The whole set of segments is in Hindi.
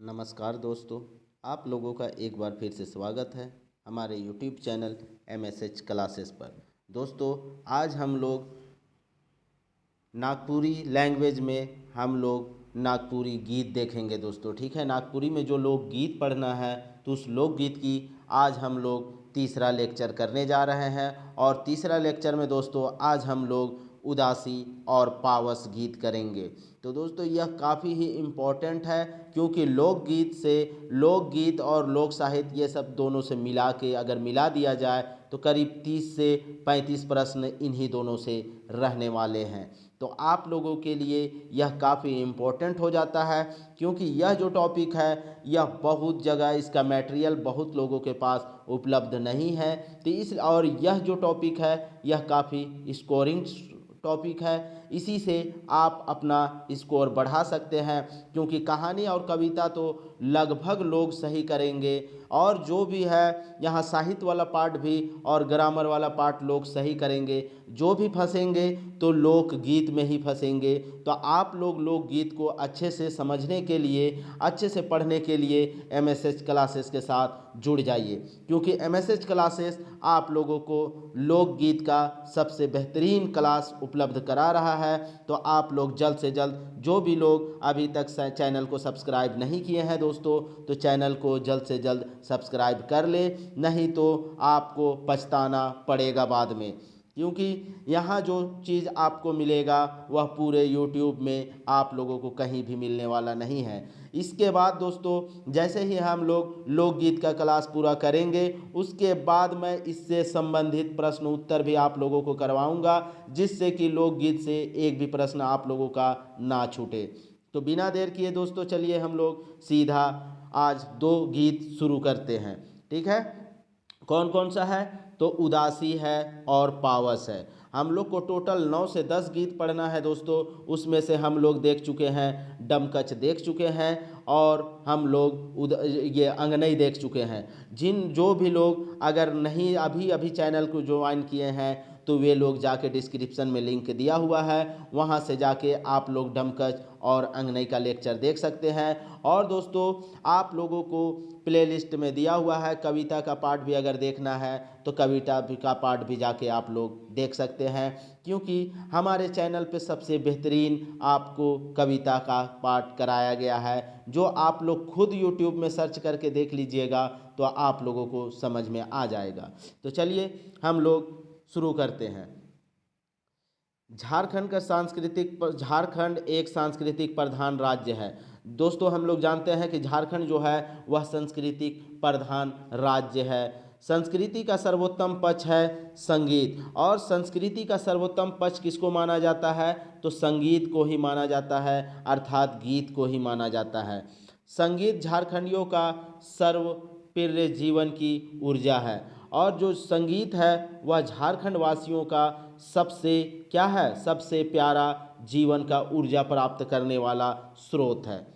नमस्कार दोस्तों, आप लोगों का एक बार फिर से स्वागत है हमारे यूट्यूब चैनल MSH क्लासेस पर। दोस्तों, आज हम लोग नागपुरी लैंग्वेज में नागपुरी गीत देखेंगे दोस्तों। ठीक है, नागपुरी में जो लोकगीत पढ़ना है तो उस लोकगीत की आज हम लोग तीसरा लेक्चर करने जा रहे हैं। और तीसरा लेक्चर में दोस्तों आज हम लोग उदासी और पावस गीत करेंगे। तो दोस्तों यह काफ़ी ही इम्पोर्टेंट है, क्योंकि लोकगीत और लोक साहित्य ये सब दोनों से मिला के अगर मिला दिया जाए तो करीब 30 से 35 प्रश्न इन्हीं दोनों से रहने वाले हैं। तो आप लोगों के लिए यह काफ़ी इम्पोर्टेंट हो जाता है, क्योंकि यह जो टॉपिक है यह बहुत जगह इसका मटेरियल बहुत लोगों के पास उपलब्ध नहीं है। तो और यह जो टॉपिक है यह काफ़ी स्कोरिंग टॉपिक है, इसी से आप अपना स्कोर बढ़ा सकते हैं, क्योंकि कहानी और कविता तो लगभग लोग सही करेंगे और जो भी है यहाँ साहित्य वाला पार्ट भी और ग्रामर वाला पार्ट लोग सही करेंगे। जो भी फंसेंगे तो लोकगीत में ही फंसेंगे। तो आप लोग लोकगीत को अच्छे से समझने के लिए, अच्छे से पढ़ने के लिए MSH क्लासेस के साथ जुड़ जाइए, क्योंकि MSH क्लासेस आप लोगों को लोकगीत का सबसे बेहतरीन क्लास उपलब्ध करा रहा है। तो आप लोग जल्द से जल्द, जो भी लोग अभी तक चैनल को सब्सक्राइब नहीं किए हैं दोस्तों, तो चैनल को जल्द से जल्द सब्सक्राइब कर ले, नहीं तो आपको पछताना पड़ेगा बाद में। क्योंकि यहाँ जो चीज़ आपको मिलेगा वह पूरे YouTube में आप लोगों को कहीं भी मिलने वाला नहीं है। इसके बाद दोस्तों जैसे ही हम लोग लोकगीत का क्लास पूरा करेंगे, उसके बाद मैं इससे संबंधित प्रश्न उत्तर भी आप लोगों को करवाऊंगा, जिससे कि लोकगीत से एक भी प्रश्न आप लोगों का ना छूटे। तो बिना देर किए दोस्तों चलिए हम लोग सीधा आज 2 गीत शुरू करते हैं। ठीक है, कौन कौन सा है? तो उदासी है और पावस है। हम लोग को टोटल 9 से 10 गीत पढ़ना है दोस्तों। उसमें से हम लोग देख चुके हैं डमकच देख चुके हैं और हम लोग ये अंगनई देख चुके हैं। जो भी लोग अगर नहीं अभी चैनल को ज्वाइन किए हैं तो वे लोग जाके डिस्क्रिप्शन में लिंक दिया हुआ है, वहाँ से जाके आप लोग डमकच और अंगनई का लेक्चर देख सकते हैं। और दोस्तों आप लोगों को प्लेलिस्ट में दिया हुआ है, कविता का पार्ट भी अगर देखना है तो कविता का पार्ट भी जाके आप लोग देख सकते हैं, क्योंकि हमारे चैनल पे सबसे बेहतरीन आपको कविता का पार्ट कराया गया है। जो आप लोग खुद YouTube में सर्च करके देख लीजिएगा तो आप लोगों को समझ में आ जाएगा। तो चलिए हम लोग शुरू करते हैं। झारखंड एक सांस्कृतिक प्रधान राज्य है। दोस्तों हम लोग जानते हैं कि झारखंड जो है वह सांस्कृतिक प्रधान राज्य है। संस्कृति का सर्वोत्तम पक्ष है संगीत, और संस्कृति का सर्वोत्तम पक्ष किसको माना जाता है? तो संगीत को ही माना जाता है, अर्थात गीत को ही माना जाता है। संगीत झारखंडियों का सर्वप्रिय जीवन की ऊर्जा है, और जो संगीत है वह झारखंड वासियों का सबसे क्या है? सबसे प्यारा जीवन का ऊर्जा प्राप्त करने वाला स्रोत है।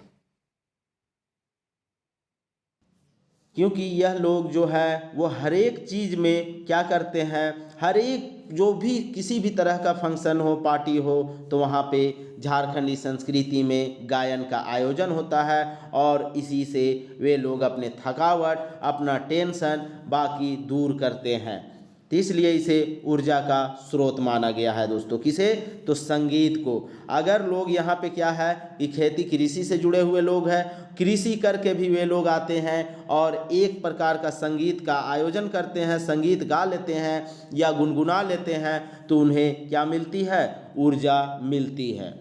क्योंकि यह लोग जो है वो हर एक चीज़ में क्या करते हैं, हर एक जो भी किसी भी तरह का फंक्शन हो, पार्टी हो, तो वहाँ पे झारखंडी संस्कृति में गायन का आयोजन होता है, और इसी से वे लोग अपने थकावट, अपना टेंशन बाकी दूर करते हैं। तो इसलिए इसे ऊर्जा का स्रोत माना गया है दोस्तों। किसे? तो संगीत को। अगर लोग यहाँ पे क्या है कि खेती कृषि से जुड़े हुए लोग हैं, कृषि करके भी वे लोग आते हैं और एक प्रकार का संगीत का आयोजन करते हैं, संगीत गा लेते हैं या गुनगुना लेते हैं, तो उन्हें क्या मिलती है? ऊर्जा मिलती है।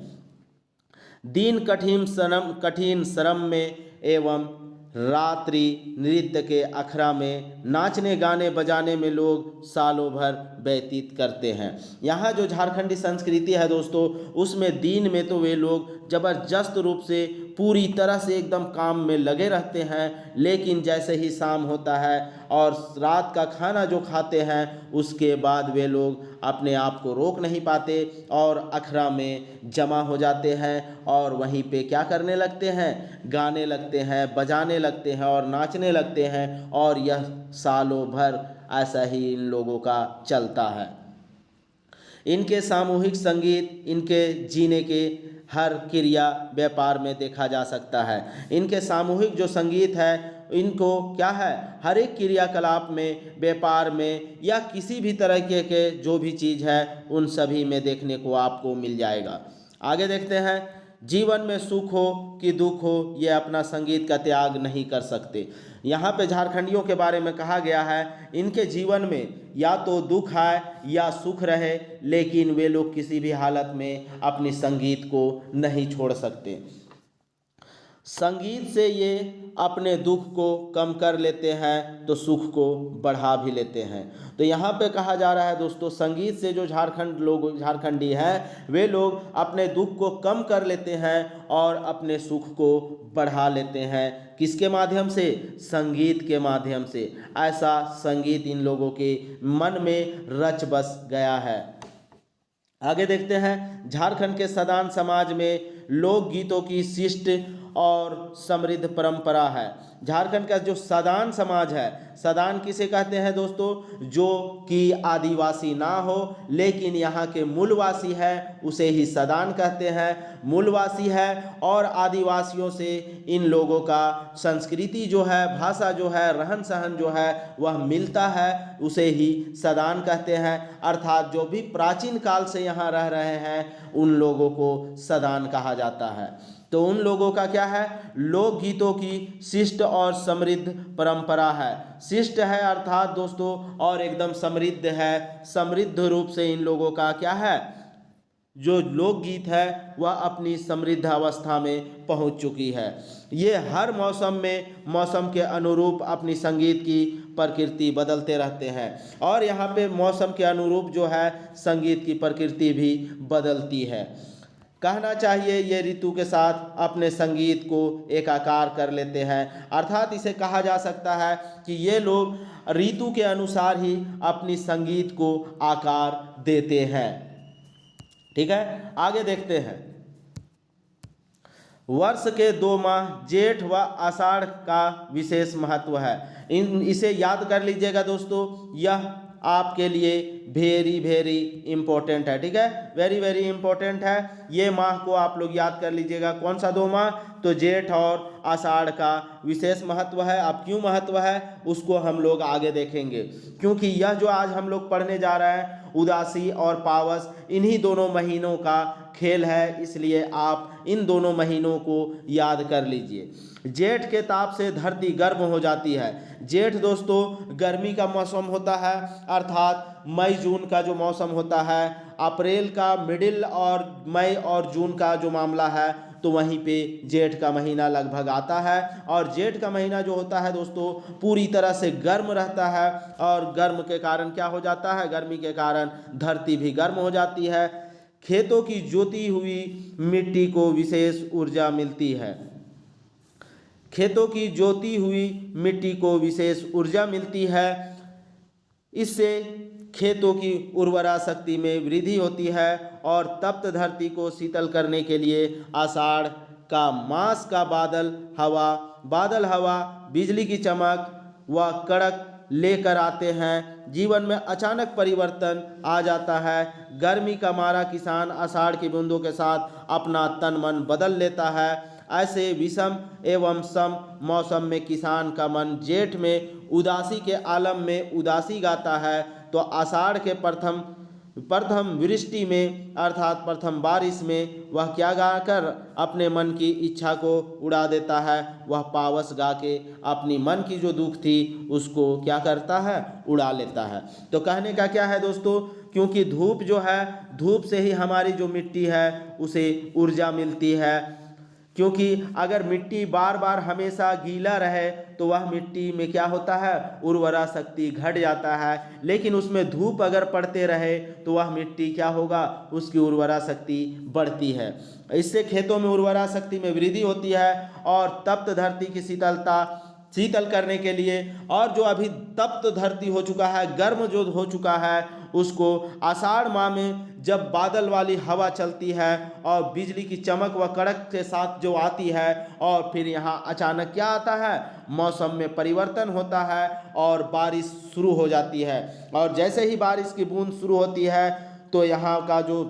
दिन कठिन श्रम में एवं रात्रि नृत्य के अखड़ा में नाचने गाने बजाने में लोग सालों भर व्यतीत करते हैं। यहाँ जो झारखंडी संस्कृति है दोस्तों, उसमें दिन में तो वे लोग ज़बरदस्त रूप से पूरी तरह से एकदम काम में लगे रहते हैं, लेकिन जैसे ही शाम होता है और रात का खाना जो खाते हैं, उसके बाद वे लोग अपने आप को रोक नहीं पाते और अखड़ा में जमा हो जाते हैं और वहीं पे क्या करने लगते हैं? गाने लगते हैं, बजाने लगते हैं और नाचने लगते हैं, और यह सालों भर ऐसा ही इन लोगों का चलता है। इनके सामूहिक संगीत इनके जीने के हर क्रिया व्यापार में देखा जा सकता है। इनके सामूहिक जो संगीत है इनको क्या है, हर एक क्रियाकलाप में, व्यापार में या किसी भी तरह के जो भी चीज़ है उन सभी में देखने को आपको मिल जाएगा। आगे देखते हैं, जीवन में सुख हो कि दुख हो ये अपना संगीत का त्याग नहीं कर सकते। यहाँ पे झारखंडियों के बारे में कहा गया है, इनके जीवन में या तो दुख आए या सुख रहे, लेकिन वे लोग किसी भी हालत में अपनी संगीत को नहीं छोड़ सकते। संगीत से ये अपने दुख को कम कर लेते हैं तो सुख को बढ़ा भी लेते हैं। तो यहाँ पे कहा जा रहा है दोस्तों, संगीत से जो झारखंडी हैं वे लोग अपने दुख को कम कर लेते हैं और अपने सुख को बढ़ा लेते हैं। किसके माध्यम से? संगीत के माध्यम से। ऐसा संगीत इन लोगों के मन में रच बस गया है। आगे देखते हैं, झारखंड के सदान समाज में लोकगीतों की शिष्ट और समृद्ध परंपरा है। झारखंड का जो सदान समाज है, सदान किसे कहते हैं दोस्तों? जो कि आदिवासी ना हो लेकिन यहाँ के मूलवासी है उसे ही सदान कहते हैं। मूलवासी है और आदिवासियों से इन लोगों का संस्कृति जो है, भाषा जो है, रहन सहन जो है वह मिलता है, उसे ही सदान कहते हैं। अर्थात जो भी प्राचीन काल से यहाँ रह रहे हैं उन लोगों को सदान कहा जाता है। तो उन लोगों का क्या है? लोकगीतों की शिष्ट और समृद्ध परंपरा है। शिष्ट है अर्थात दोस्तों और एकदम समृद्ध है। समृद्ध रूप से इन लोगों का क्या है? जो लोकगीत है वह अपनी समृद्ध अवस्था में पहुंच चुकी है। ये हर मौसम में मौसम के अनुरूप अपनी संगीत की प्रकृति बदलते रहते हैं और यहाँ पे मौसम के अनुरूप जो है संगीत की प्रकृति भी बदलती है। कहना चाहिए ये ऋतु के साथ अपने संगीत को एकाकार कर लेते हैं। अर्थात इसे कहा जा सकता है कि ये लोग ऋतु के अनुसार ही अपनी संगीत को आकार देते हैं। ठीक है, आगे देखते हैं। वर्ष के 2 माह जेठ व आषाढ़ का विशेष महत्व है। इसे याद कर लीजिएगा दोस्तों, यह आपके लिए वेरी वेरी इम्पोर्टेंट है। ठीक है, वेरी वेरी इम्पोर्टेंट है। ये माह को आप लोग याद कर लीजिएगा। कौन सा 2 माह? तो जेठ और आषाढ़ का विशेष महत्व है। अब क्यों महत्व है उसको हम लोग आगे देखेंगे, क्योंकि यह जो आज हम लोग पढ़ने जा रहे हैं उदासी और पावस, इन्हीं दोनों महीनों का खेल है, इसलिए आप इन दोनों महीनों को याद कर लीजिए। जेठ के ताप से धरती गर्म हो जाती है। जेठ दोस्तों गर्मी का मौसम होता है, अर्थात मई जून का जो मौसम होता है। अप्रैल का मिडिल और मई और जून का जो मामला है तो वहीं पे जेठ का महीना लगभग आता है। और जेठ का महीना जो होता है दोस्तों पूरी तरह से गर्म रहता है और गर्म के कारण क्या हो जाता है? गर्मी के कारण धरती भी गर्म हो जाती है। खेतों की जोती हुई मिट्टी को विशेष ऊर्जा मिलती है। खेतों की जोती हुई मिट्टी को विशेष ऊर्जा मिलती है। इससे खेतों की उर्वरा शक्ति में वृद्धि होती है और तप्त धरती को शीतल करने के लिए आषाढ़ का मास का बादल हवा बिजली की चमक व कड़क लेकर आते हैं। जीवन में अचानक परिवर्तन आ जाता है। गर्मी का मारा किसान आषाढ़ की बूंदों के साथ अपना तन मन बदल लेता है। ऐसे विषम एवं सम मौसम में किसान का मन जेठ में उदासी के आलम में उदासी गाता है तो आषाढ़ के प्रथम वृष्टि में अर्थात प्रथम बारिश में वह क्या गाकर अपने मन की इच्छा को उड़ा देता है? वह पावस गा के अपनी मन की जो दुख थी उसको क्या करता है? उड़ा लेता है। तो कहने का क्या है दोस्तों, क्योंकि धूप जो है, धूप से ही हमारी जो मिट्टी है उसे ऊर्जा मिलती है। क्योंकि अगर मिट्टी बार बार हमेशा गीला रहे तो वह मिट्टी में क्या होता है? उर्वरा शक्ति घट जाता है। लेकिन उसमें धूप अगर पड़ते रहे तो वह मिट्टी क्या होगा? उसकी उर्वरा शक्ति बढ़ती है। इससे खेतों में उर्वरा शक्ति में वृद्धि होती है और तप्त धरती की शीतल करने के लिए, और जो अभी तप्त धरती हो चुका है, गर्म जो हो चुका है, उसको आषाढ़ माह में जब बादल वाली हवा चलती है और बिजली की चमक व कड़क के साथ जो आती है और फिर यहाँ अचानक क्या आता है? मौसम में परिवर्तन होता है और बारिश शुरू हो जाती है। और जैसे ही बारिश की बूंद शुरू होती है तो यहाँ का जो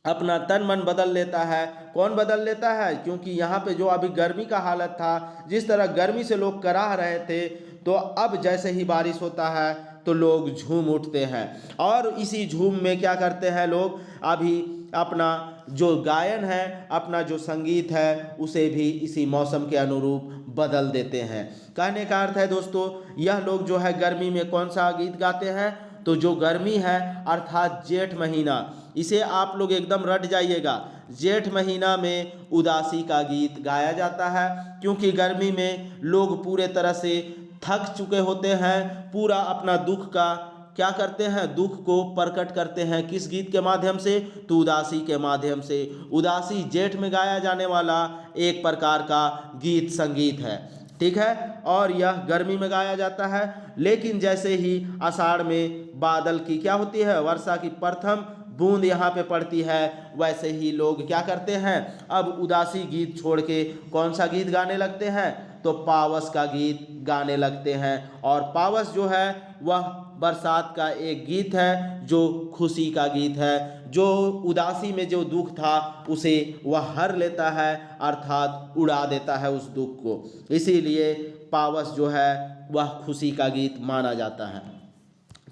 अपना तन मन बदल लेता है। कौन बदल लेता है? क्योंकि यहाँ पे जो अभी गर्मी का हालत था, जिस तरह गर्मी से लोग कराह रहे थे, तो अब जैसे ही बारिश होता है तो लोग झूम उठते हैं। और इसी झूम में क्या करते हैं लोग, अभी अपना जो गायन है, अपना जो संगीत है, उसे भी इसी मौसम के अनुरूप बदल देते हैं। कहने का अर्थ है दोस्तों, यह लोग जो है गर्मी में कौन सा गीत गाते हैं? तो जो गर्मी है अर्थात जेठ महीना, इसे आप लोग एकदम रट जाइएगा। जेठ महीना में उदासी का गीत गाया जाता है, क्योंकि गर्मी में लोग पूरे तरह से थक चुके होते हैं। पूरा अपना दुख का क्या करते हैं, दुख को प्रकट करते हैं। किस गीत के माध्यम से? तो उदासी के माध्यम से। उदासी जेठ में गाया जाने वाला एक प्रकार का गीत संगीत है, ठीक है, और यह गर्मी में गाया जाता है। लेकिन जैसे ही आषाढ़ में बादल की क्या होती है, वर्षा की प्रथम बूंद यहाँ पे पड़ती है, वैसे ही लोग क्या करते हैं, अब उदासी गीत छोड़ के कौन सा गीत गाने लगते हैं? तो पावस का गीत गाने लगते हैं। और पावस जो है वह बरसात का एक गीत है, जो खुशी का गीत है, जो उदासी में जो दुख था उसे वह हर लेता है, अर्थात उड़ा देता है उस दुख को। इसीलिए पावस जो है वह खुशी का गीत माना जाता है।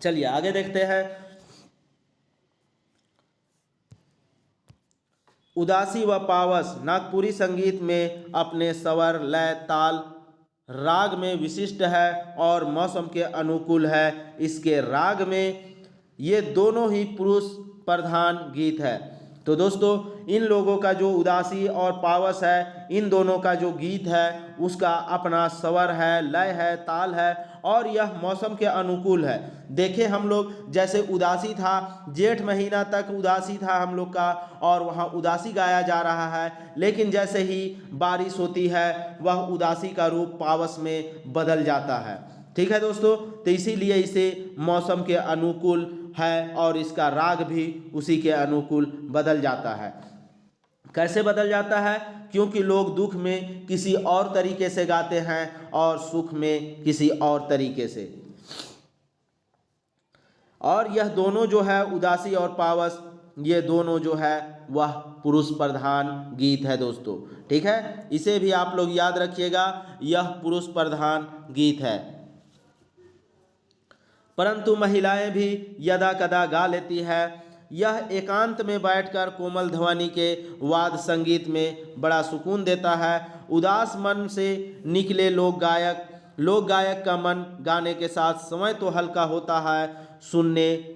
चलिए आगे देखते हैं। उदासी व पावस नागपुरी संगीत में अपने स्वर, लय, ताल, राग में विशिष्ट है और मौसम के अनुकूल है। इसके राग में ये दोनों ही पुरुष प्रधान गीत है। तो दोस्तों इन लोगों का जो उदासी और पावस है, इन दोनों का जो गीत है उसका अपना स्वर है, लय है, ताल है और यह मौसम के अनुकूल है। देखें हम लोग, जैसे उदासी था, जेठ महीना तक उदासी था हम लोग का और वहाँ उदासी गाया जा रहा है, लेकिन जैसे ही बारिश होती है वह उदासी का रूप पावस में बदल जाता है। ठीक है दोस्तों, तो इसीलिए इसे मौसम के अनुकूल है और इसका राग भी उसी के अनुकूल बदल जाता है। कैसे बदल जाता है? क्योंकि लोग दुख में किसी और तरीके से गाते हैं और सुख में किसी और तरीके से। और यह दोनों जो है, उदासी और पावस, ये दोनों जो है वह पुरुष प्रधान गीत है दोस्तों। ठीक है, इसे भी आप लोग याद रखिएगा, यह पुरुष प्रधान गीत है। परंतु महिलाएं भी यदा कदा गा लेती है। यह एकांत में बैठकर कोमल ध्वनि के वाद्य संगीत में बड़ा सुकून देता है। उदास मन से निकले लोक गायक का मन गाने के साथ समय तो हल्का होता है, सुनने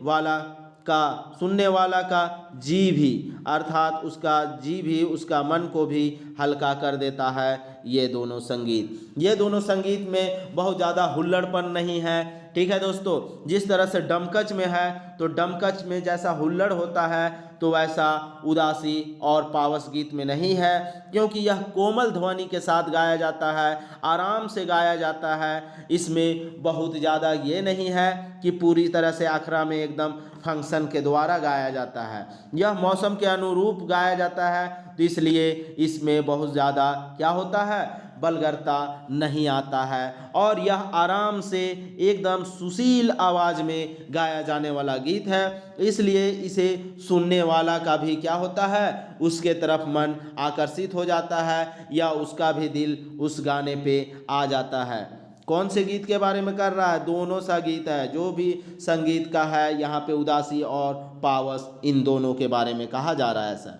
वाला का जी भी, अर्थात उसका जी भी उसका मन को भी हल्का कर देता है। ये दोनों संगीत में बहुत ज़्यादा हुल्लड़पन नहीं है। ठीक है दोस्तों, जिस तरह से डमकच में है, तो डमकच में जैसा हुल्लड़ होता है तो वैसा उदासी और पावस गीत में नहीं है, क्योंकि यह कोमल ध्वनि के साथ गाया जाता है, आराम से गाया जाता है। इसमें बहुत ज़्यादा ये नहीं है कि पूरी तरह से आखरा में एकदम फंक्शन के द्वारा गाया जाता है। यह मौसम के अनुरूप गाया जाता है, तो इसलिए इसमें बहुत ज़्यादा क्या होता है, बलगरता नहीं आता है और यह आराम से एकदम सुशील आवाज़ में गाया जाने वाला गीत है। इसलिए इसे सुनने वाला का भी क्या होता है, उसके तरफ मन आकर्षित हो जाता है या उसका भी दिल उस गाने पे आ जाता है। कौन से गीत के बारे में कर रहा है? दोनों सा गीत है, जो भी संगीत का है यहाँ पे उदासी और पावस, इन दोनों के बारे में कहा जा रहा है सर।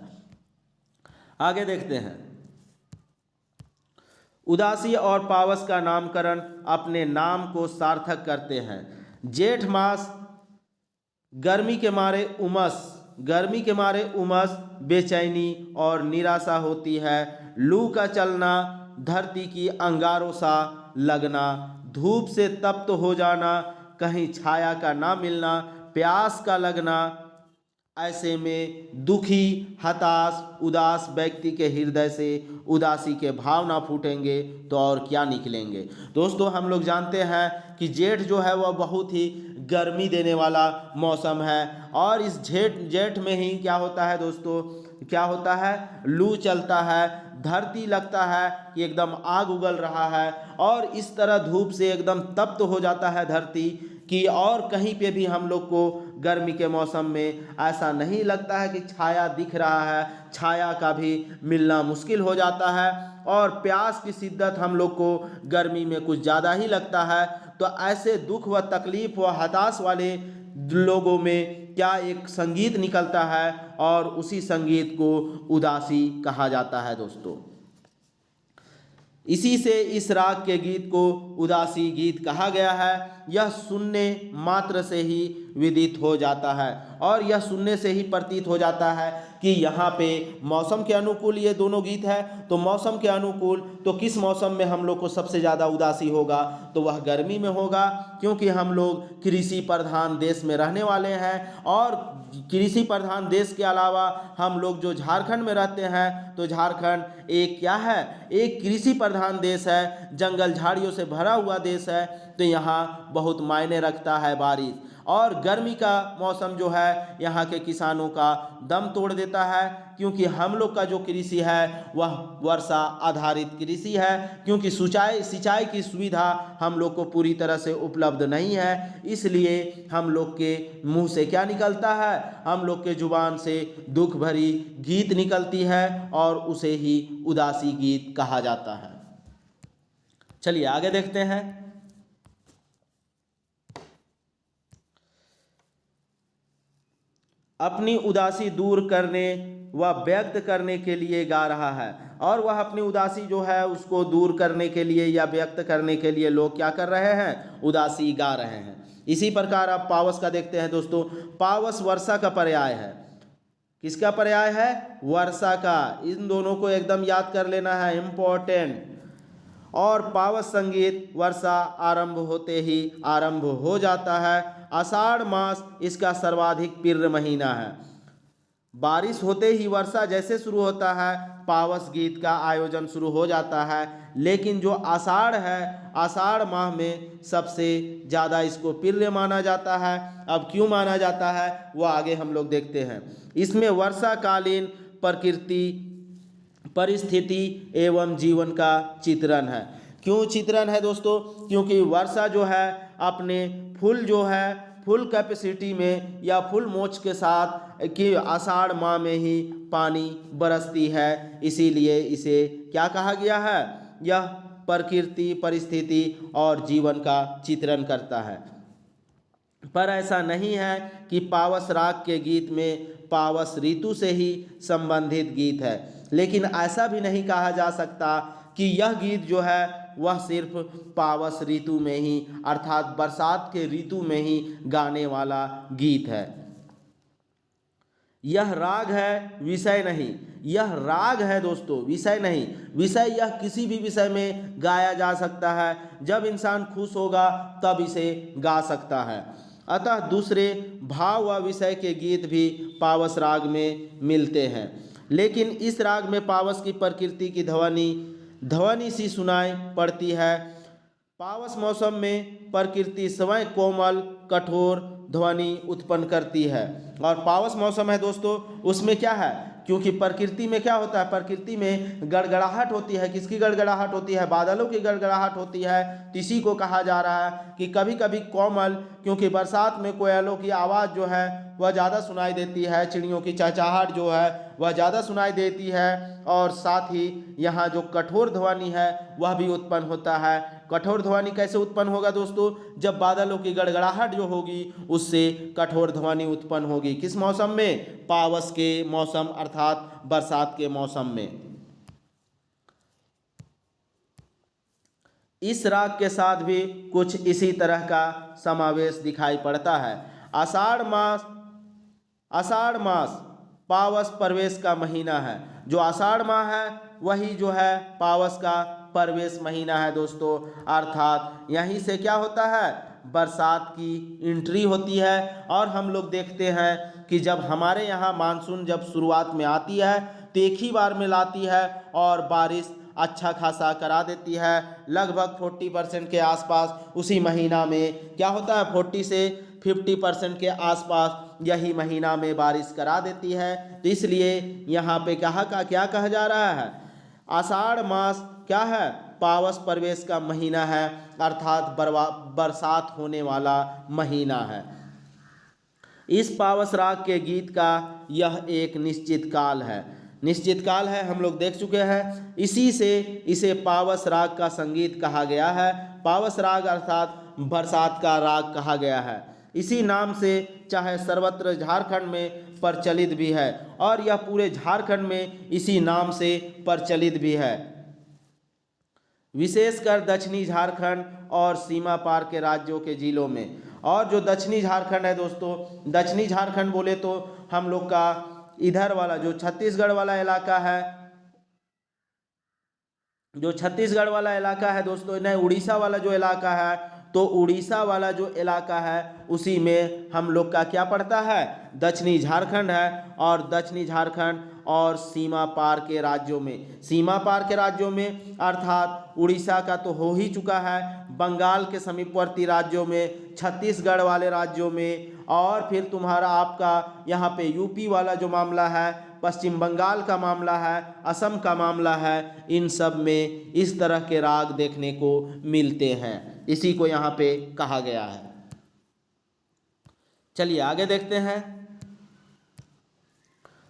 आगे देखते हैं। उदासी और पावस का नामकरण अपने नाम को सार्थक करते हैं। जेठ मास गर्मी के मारे उमस, बेचैनी और निराशा होती है। लू का चलना, धरती की अंगारों सा लगना, धूप से तप्त हो जाना, कहीं छाया का ना मिलना, प्यास का लगना, ऐसे में दुखी, हताश, उदास व्यक्ति के हृदय से उदासी के भावना फूटेंगे तो और क्या निकलेंगे। दोस्तों हम लोग जानते हैं कि जेठ जो है वह बहुत ही गर्मी देने वाला मौसम है और इस जेठ में ही क्या होता है दोस्तों, क्या होता है, लू चलता है, धरती लगता है कि एकदम आग उगल रहा है और इस तरह धूप से एकदम तप्त हो जाता है धरती। कि और कहीं पे भी हम लोग को गर्मी के मौसम में ऐसा नहीं लगता है कि छाया दिख रहा है, छाया का भी मिलना मुश्किल हो जाता है और प्यास की शिद्दत हम लोग को गर्मी में कुछ ज़्यादा ही लगता है। तो ऐसे दुख व तकलीफ व हताश वाले लोगों में क्या एक संगीत निकलता है और उसी संगीत को उदासी कहा जाता है दोस्तों। इसी से इस राग के गीत को उदासी गीत कहा गया है। यह सुनने मात्र से ही विदित हो जाता है और यह सुनने से ही प्रतीत हो जाता है कि यहाँ पे मौसम के अनुकूल ये दोनों गीत है। तो मौसम के अनुकूल तो किस मौसम में हम लोग को सबसे ज़्यादा उदासी होगा, तो वह गर्मी में होगा, क्योंकि हम लोग कृषि प्रधान देश में रहने वाले हैं और कृषि प्रधान देश के अलावा हम लोग जो झारखंड में रहते हैं तो झारखंड एक क्या है, एक कृषि प्रधान देश है, जंगल झाड़ियों से भरा हुआ देश है। तो यहाँ बहुत मायने रखता है बारिश। और गर्मी का मौसम जो है यहाँ के किसानों का दम तोड़ देता है, क्योंकि हम लोग का जो कृषि है वह वर्षा आधारित कृषि है, क्योंकि सिंचाई की सुविधा हम लोग को पूरी तरह से उपलब्ध नहीं है। इसलिए हम लोग के मुंह से क्या निकलता है, हम लोग के जुबान से दुख भरी गीत निकलती है और उसे ही उदासी गीत कहा जाता है। चलिए आगे देखते हैं। अपनी उदासी दूर करने व व्यक्त करने के लिए गा रहा है, और वह अपनी उदासी जो है उसको दूर करने के लिए या व्यक्त करने के लिए लोग क्या कर रहे हैं, उदासी गा रहे हैं। इसी प्रकार आप पावस का देखते हैं दोस्तों। पावस वर्षा का पर्याय है। किसका पर्याय है, वर्षा का। इन दोनों को एकदम याद कर लेना है, इम्पोर्टेंट। और पावस संगीत वर्षा आरंभ होते ही आरंभ हो जाता है। आषाढ़ मास इसका सर्वाधिक प्रिय महीना है। बारिश होते ही वर्षा जैसे शुरू होता है, पावस गीत का आयोजन शुरू हो जाता है। लेकिन जो आषाढ़ है, आषाढ़ माह में सबसे ज़्यादा इसको प्रिय माना जाता है। अब क्यों माना जाता है वो आगे हम लोग देखते हैं। इसमें वर्षाकालीन प्रकृति परिस्थिति एवं जीवन का चित्रण है। क्यों चित्रण है दोस्तों, क्योंकि वर्षा जो है अपने फुल जो है फुल कैपेसिटी में या फुल मोच के साथ कि आषाढ़ माह में ही पानी बरसती है, इसीलिए इसे क्या कहा गया है, यह प्रकृति परिस्थिति और जीवन का चित्रण करता है। पर ऐसा नहीं है कि पावस राग के गीत में पावस ऋतु से ही संबंधित गीत है। लेकिन ऐसा भी नहीं कहा जा सकता कि यह गीत जो है वह सिर्फ पावस ऋतु में ही अर्थात बरसात के ऋतु में ही गाने वाला गीत है। यह राग है, विषय नहीं। यह राग है दोस्तों, विषय नहीं। विषय यह किसी भी विषय में गाया जा सकता है। जब इंसान खुश होगा तब इसे गा सकता है। अतः दूसरे भाव व विषय के गीत भी पावस राग में मिलते हैं। लेकिन इस राग में पावस की प्रकृति की ध्वनि सी सुनाई पड़ती है। पावस मौसम में प्रकृति स्वयं कोमल कठोर ध्वनि उत्पन्न करती है। और पावस मौसम है दोस्तों, उसमें क्या है, क्योंकि प्रकृति में क्या होता है, प्रकृति में गड़गड़ाहट होती है। किसकी गड़गड़ाहट होती है, बादलों की गड़गड़ाहट होती है। इसी को कहा जा रहा है कि कभी कभी कोमल, क्योंकि बरसात में कोयलों की आवाज़ जो है वह ज़्यादा सुनाई देती है, चिड़ियों की चहचहाहट जो है वह ज़्यादा सुनाई देती है, और साथ ही यहाँ जो कठोर ध्वनि है वह भी उत्पन्न होता है। कठोर ध्वनि कैसे उत्पन्न होगा दोस्तों, जब बादलों की गड़गड़ाहट जो होगी उससे कठोर ध्वनि उत्पन्न होगी। किस मौसम में, पावस के मौसम अर्थात बरसात के मौसम में। इस राग के साथ भी कुछ इसी तरह का समावेश दिखाई पड़ता है। आषाढ़ मास पावस प्रवेश का महीना है। जो आषाढ़ माह है वही जो है पावस का प्रवेश महीना है दोस्तों। अर्थात यहीं से क्या होता है, बरसात की एंट्री होती है। और हम लोग देखते हैं कि जब हमारे यहाँ मानसून जब शुरुआत में आती है तो एक ही बार में लाती है और बारिश अच्छा खासा करा देती है। लगभग 40% के आसपास उसी महीना में क्या होता है, 40 से 50% के आसपास यही महीना में बारिश करा देती है। तो इसलिए यहाँ पे क्या कहा जा रहा है, आषाढ़ मास क्या है, पावस प्रवेश का महीना है, अर्थात बरसात होने वाला महीना है। इस पावस राग के गीत का यह एक निश्चित काल है, निश्चित काल है, हम लोग देख चुके हैं। इसी से इसे पावस राग का संगीत कहा गया है। पावस राग अर्थात बरसात का राग कहा गया है। इसी नाम से चाहे सर्वत्र झारखंड में प्रचलित भी है, और यह पूरे झारखंड में इसी नाम से प्रचलित भी है, विशेषकर दक्षिणी झारखंड और सीमा पार के राज्यों के जिलों में। और जो दक्षिणी झारखंड है दोस्तों, दक्षिणी झारखंड बोले तो हम लोग का इधर वाला जो छत्तीसगढ़ वाला इलाका है, जो छत्तीसगढ़ वाला इलाका है दोस्तों, नहीं, उड़ीसा वाला जो इलाका है, तो उड़ीसा वाला जो इलाका है उसी में हम लोग का क्या पड़ता है, दक्षिणी झारखंड है। और दक्षिणी झारखंड और सीमा पार के राज्यों में, सीमा पार के राज्यों में अर्थात उड़ीसा का तो हो ही चुका है, बंगाल के समीपवर्ती राज्यों में, छत्तीसगढ़ वाले राज्यों में, और फिर तुम्हारा आपका यहाँ पे यूपी वाला जो मामला है, पश्चिम बंगाल का मामला है, असम का मामला है, इन सब में इस तरह के राग देखने को मिलते हैं। इसी को यहाँ पे कहा गया है। चलिए आगे देखते हैं।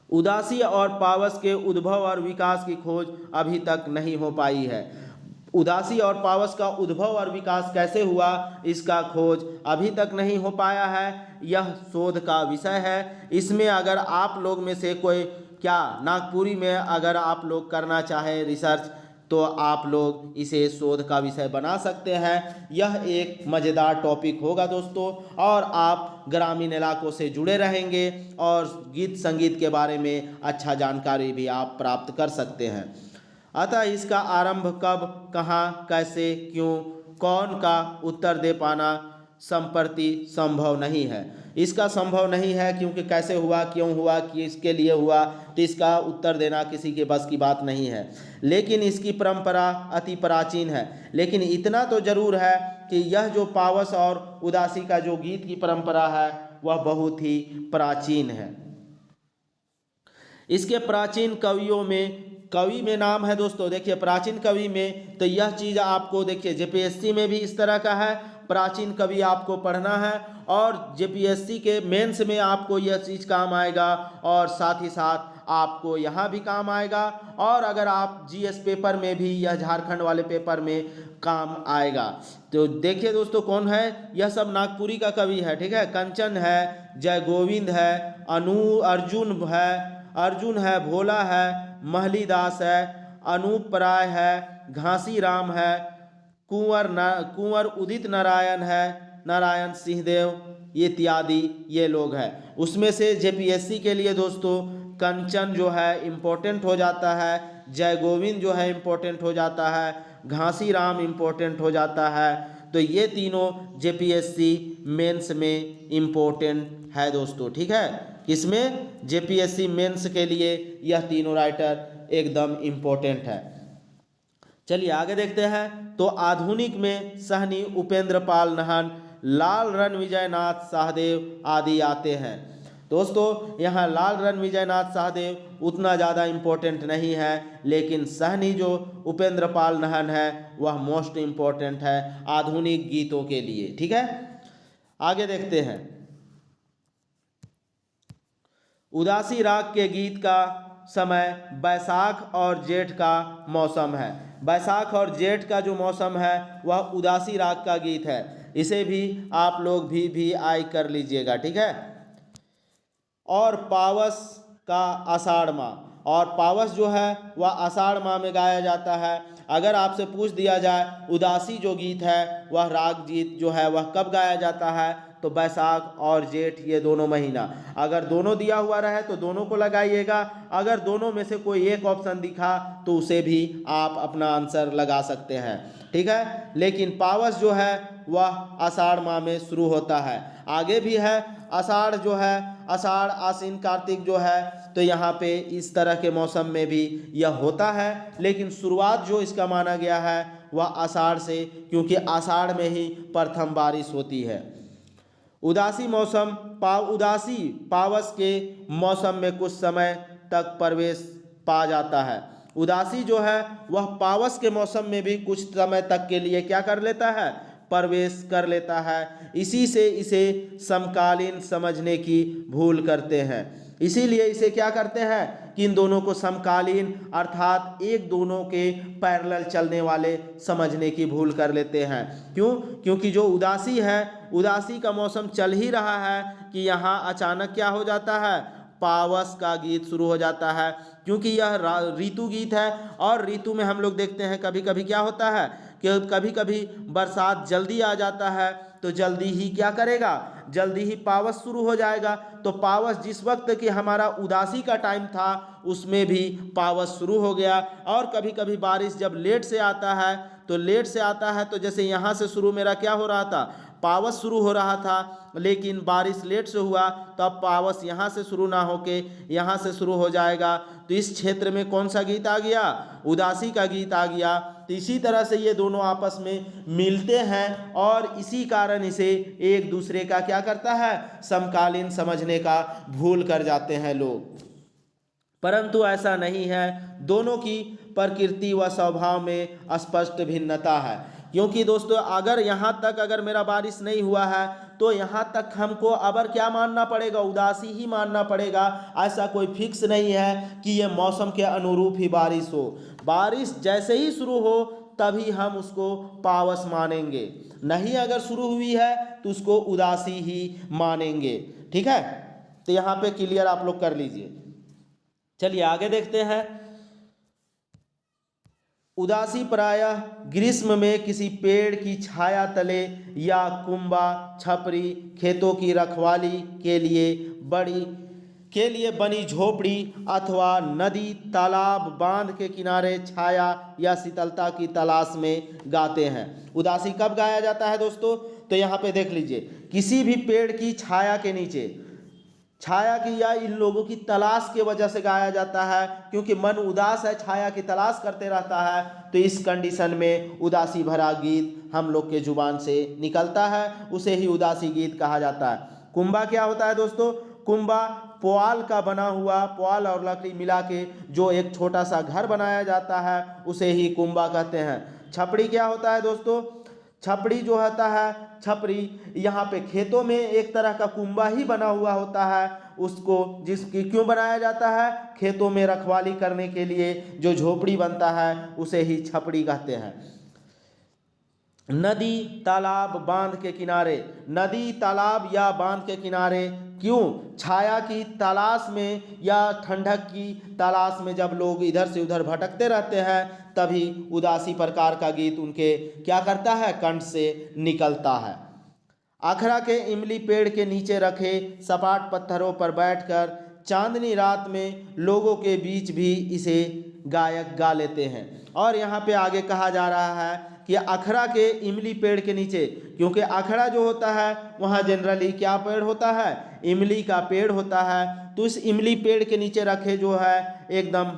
उदासी और पावस के उद्भव और विकास की खोज अभी तक नहीं हो पाई है। उदासी और पावस का उद्भव और विकास कैसे हुआ, इसका खोज अभी तक नहीं हो पाया है। यह शोध का विषय है। इसमें अगर आप लोग में से कोई क्या नागपुरी में अगर आप लोग करना चाहे रिसर्च, तो आप लोग इसे शोध का विषय बना सकते हैं। यह एक मज़ेदार टॉपिक होगा दोस्तों, और आप ग्रामीण इलाकों से जुड़े रहेंगे और गीत संगीत के बारे में अच्छा जानकारी भी आप प्राप्त कर सकते हैं। अतः इसका आरंभ कब, कहाँ, कैसे, क्यों, कौन का उत्तर दे पाना संप्रति संभव नहीं है। इसका संभव नहीं है, क्योंकि कैसे हुआ, क्यों हुआ, किसके लिए हुआ, तो इसका उत्तर देना किसी के बस की बात नहीं है। लेकिन इसकी परंपरा अति प्राचीन है। लेकिन इतना तो जरूर है कि यह जो पावस और उदासी का जो गीत की परंपरा है वह बहुत ही प्राचीन है। इसके प्राचीन कवियों में, कवि में नाम है दोस्तों, देखिए प्राचीन कवि में, तो यह चीज़ आपको देखिए जेपीएससी में भी इस तरह का है, प्राचीन कवि आपको पढ़ना है, और जेपीएससी के मेंस में आपको यह चीज़ काम आएगा, और साथ ही साथ आपको यहाँ भी काम आएगा, और अगर आप जीएस पेपर में भी, यह झारखंड वाले पेपर में काम आएगा। तो देखिए दोस्तों कौन है, यह सब नागपुरी का कवि है, ठीक है। कंचन है, जय गोविंद है, अर्जुन है, भोला है, महलीदास है, अनूप राय है, घासी राम है, कुंवर उदित नारायण है, नारायण सिंहदेव, ये इत्यादि ये लोग हैं। उसमें से जेपीएससी के लिए दोस्तों कंचन जो है इम्पोर्टेंट हो जाता है, जय गोविंद जो है इम्पोर्टेंट हो जाता है, घासी राम इम्पोर्टेंट हो जाता है। तो ये तीनों जेपीएससी मेंस में इम्पोर्टेंट है दोस्तों, ठीक है। किसमें, जेपीएससी मेंस के लिए यह तीनों राइटर एकदम इम्पोर्टेंट है। चलिए आगे देखते हैं। तो आधुनिक में सहनी, उपेंद्र पाल नहन, लाल रणविजय नाथ सहदेव आदि आते हैं। दोस्तों यहाँ लाल रणविजय नाथ सहदेव उतना ज़्यादा इम्पोर्टेंट नहीं है, लेकिन सहनी जो उपेंद्र पाल नहन है वह मोस्ट इम्पोर्टेंट है आधुनिक गीतों के लिए, ठीक है। आगे देखते हैं। उदासी राग के गीत का समय बैसाख और जेठ का मौसम है। बैसाख और जेठ का जो मौसम है वह उदासी राग का गीत है। इसे भी आप लोग भी आई कर लीजिएगा, ठीक है। और पावस का आषाढ़ माह, और पावस जो है वह आषाढ़ माह में गाया जाता है। अगर आपसे पूछ दिया जाए उदासी जो गीत है वह राग गीत जो है वह कब गाया जाता है, तो बैसाख और जेठ ये दोनों महीना। अगर दोनों दिया हुआ रहे तो दोनों को लगाइएगा, अगर दोनों में से कोई एक ऑप्शन दिखा तो उसे भी आप अपना आंसर लगा सकते हैं, ठीक है। लेकिन पावस जो है वह आषाढ़ माह में शुरू होता है। आगे भी है आषाढ़ जो है, आषाढ़ आश्विन कार्तिक जो है, तो यहाँ पे इस तरह के मौसम में भी यह होता है। लेकिन शुरुआत जो इसका माना गया है वह आषाढ़ से, क्योंकि आषाढ़ में ही प्रथम बारिश होती है। उदासी मौसम पावस के मौसम में कुछ समय तक प्रवेश पा जाता है। उदासी जो है वह पावस के मौसम में भी कुछ समय तक के लिए क्या कर लेता है, प्रवेश कर लेता है। इसी से इसे समकालीन समझने की भूल करते हैं। इसीलिए इसे क्या करते हैं कि इन दोनों को समकालीन अर्थात एक दोनों के पैरेलल चलने वाले समझने की भूल कर लेते हैं। क्यों? क्योंकि जो उदासी है, उदासी का मौसम चल ही रहा है कि यहाँ अचानक क्या हो जाता है, पावस का गीत शुरू हो जाता है। क्योंकि यह ऋतु गीत है और ऋतु में हम लोग देखते हैं कभी कभी क्या होता है कि कभी कभी बरसात जल्दी आ जाता है, तो जल्दी ही क्या करेगा, जल्दी ही पावस शुरू हो जाएगा। तो पावस जिस वक्त कि हमारा उदासी का टाइम था उसमें भी पावस शुरू हो गया। और कभी कभी बारिश जब लेट से आता है तो लेट से आता है, तो जैसे यहाँ से शुरू मेरा क्या हो रहा था, पावस शुरू हो रहा था, लेकिन बारिश लेट से हुआ तो अब पावस यहाँ से शुरू ना होके यहाँ से शुरू हो जाएगा। तो इस क्षेत्र में कौन सा गीत आ गया, उदासी का गीत आ गया। तो इसी तरह से ये दोनों आपस में मिलते हैं और इसी कारण इसे एक दूसरे का क्या करता है, समकालीन समझने का भूल कर जाते हैं लोग। परंतु ऐसा नहीं है, दोनों की प्रकृति व स्वभाव में स्पष्ट भिन्नता है। क्योंकि दोस्तों अगर यहाँ तक अगर मेरा बारिश नहीं हुआ है तो यहाँ तक हमको अबर क्या मानना पड़ेगा, उदासी ही मानना पड़ेगा। ऐसा कोई फिक्स नहीं है कि ये मौसम के अनुरूप ही बारिश हो। बारिश जैसे ही शुरू हो तभी हम उसको पावस मानेंगे, नहीं अगर शुरू हुई है तो उसको उदासी ही मानेंगे। ठीक है, तो यहाँ पे क्लियर आप लोग कर लीजिए। चलिए आगे देखते हैं। उदासी प्रायः ग्रीष्म में किसी पेड़ की छाया तले या कुंबा छपरी खेतों की रखवाली के लिए बनी झोपड़ी अथवा नदी तालाब बांध के किनारे छाया या शीतलता की तलाश में गाते हैं। उदासी कब गाया जाता है दोस्तों, तो यहाँ पे देख लीजिए, किसी भी पेड़ की छाया के नीचे, छाया की या इन लोगों की तलाश के वजह से गाया जाता है। क्योंकि मन उदास है, छाया की तलाश करते रहता है, तो इस कंडीशन में उदासी भरा गीत हम लोग के जुबान से निकलता है, उसे ही उदासी गीत कहा जाता है। कुंबा क्या होता है दोस्तों, कुंबा पुआल का बना हुआ, पुआल और लकड़ी मिला के जो एक छोटा सा घर बनाया जाता है उसे ही कुंबा कहते हैं। छपड़ी क्या होता है दोस्तों, छपड़ी जो होता है, छपरी यहाँ पे खेतों में एक तरह का कुंबा ही बना हुआ होता है, उसको जिसकी क्यों बनाया जाता है, खेतों में रखवाली करने के लिए जो झोपड़ी बनता है उसे ही छपड़ी कहते हैं। नदी तालाब बांध के किनारे, नदी तालाब या बांध के किनारे क्यों, छाया की तलाश में या ठंडक की तलाश में जब लोग इधर से उधर भटकते रहते हैं तभी उदासी प्रकार का गीत उनके क्या करता है, कंठ से निकलता है। आखरा के इमली पेड़ के नीचे रखे सपाट पत्थरों पर बैठकर चांदनी रात में लोगों के बीच भी इसे गायक गा लेते हैं। और यहाँ पे आगे कहा जा रहा है कि अखरा के इमली पेड़ के नीचे, क्योंकि अखरा जो होता है वहाँ जनरली क्या पेड़ होता है, इमली का पेड़ होता है। तो इस इमली पेड़ के नीचे रखे जो है एकदम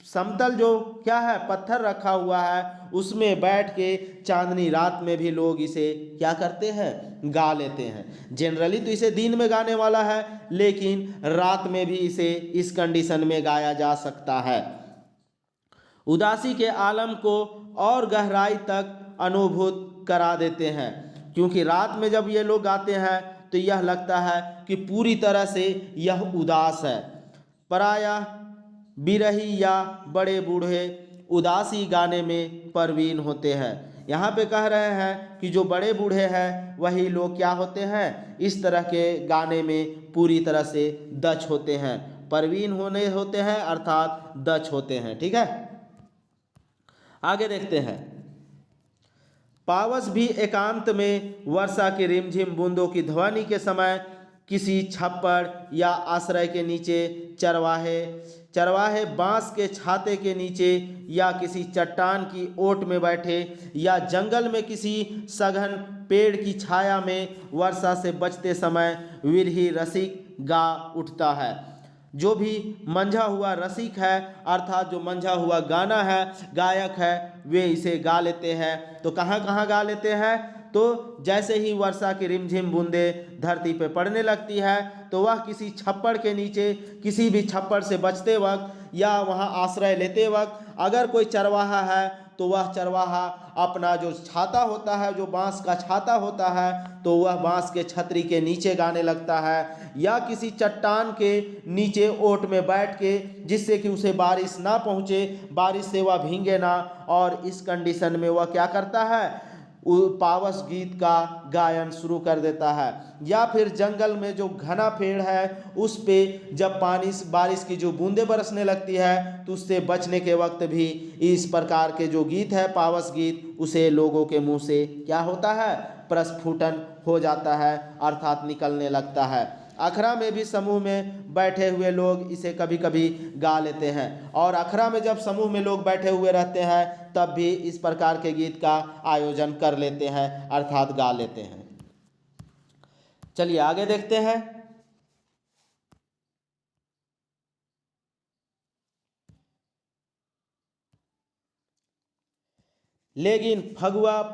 समतल जो क्या है पत्थर रखा हुआ है, उसमें बैठ के चांदनी रात में भी लोग इसे क्या करते हैं, गा लेते हैं। जनरली तो इसे दिन में गाने वाला है, लेकिन रात में भी इसे इस कंडीशन में गाया जा सकता है। उदासी के आलम को और गहराई तक अनुभूत करा देते हैं, क्योंकि रात में जब ये लोग गाते हैं तो यह लगता है कि पूरी तरह से यह उदास है। प्रायः बिरही या बड़े बूढ़े उदासी गाने में प्रवीण होते हैं। यहाँ पे कह रहे हैं कि जो बड़े बूढ़े हैं वही लोग क्या होते हैं, इस तरह के गाने में पूरी तरह से दक्ष होते हैं, प्रवीण होने होते हैं अर्थात दक्ष होते हैं। ठीक है, आगे देखते हैं। पावस भी एकांत में वर्षा की रिमझिम बूंदों की ध्वनि के समय किसी छप्पर या आश्रय के नीचे चरवाहे बांस के छाते के नीचे या किसी चट्टान की ओट में बैठे या जंगल में किसी सघन पेड़ की छाया में वर्षा से बचते समय विरही रसिक गा उठता है। जो भी मंझा हुआ रसिक है अर्थात जो मंझा हुआ गाना है, गायक है, वे इसे गा लेते हैं। तो कहाँ कहाँ गा लेते हैं, तो जैसे ही वर्षा की रिमझिम बूंदे धरती पे पड़ने लगती है तो वह किसी छप्पड़ के नीचे, किसी भी छप्पड़ से बचते वक्त या वहाँ आश्रय लेते वक्त अगर कोई चरवाहा है तो वह चरवाहा अपना जो छाता होता है, जो बांस का छाता होता है, तो वह बांस के छतरी के नीचे गाने लगता है, या किसी चट्टान के नीचे ओट में बैठ के, जिससे कि उसे बारिश ना पहुँचे, बारिश से वह भींगे ना, और इस कंडीशन में वह क्या करता है, पावस गीत का गायन शुरू कर देता है। या फिर जंगल में जो घना पेड़ है उस पे जब बारिश की जो बूंदें बरसने लगती है तो उससे बचने के वक्त भी इस प्रकार के जो गीत है, पावस गीत, उसे लोगों के मुंह से क्या होता है, प्रस्फुटन हो जाता है, अर्थात निकलने लगता है। अखरा में भी समूह में बैठे हुए लोग इसे कभी कभी गा लेते हैं, और अखरा में जब समूह में लोग बैठे हुए रहते हैं तब भी इस प्रकार के गीत का आयोजन कर लेते हैं, अर्थात गा लेते हैं। चलिए आगे देखते हैं। लेकिन फगुआ और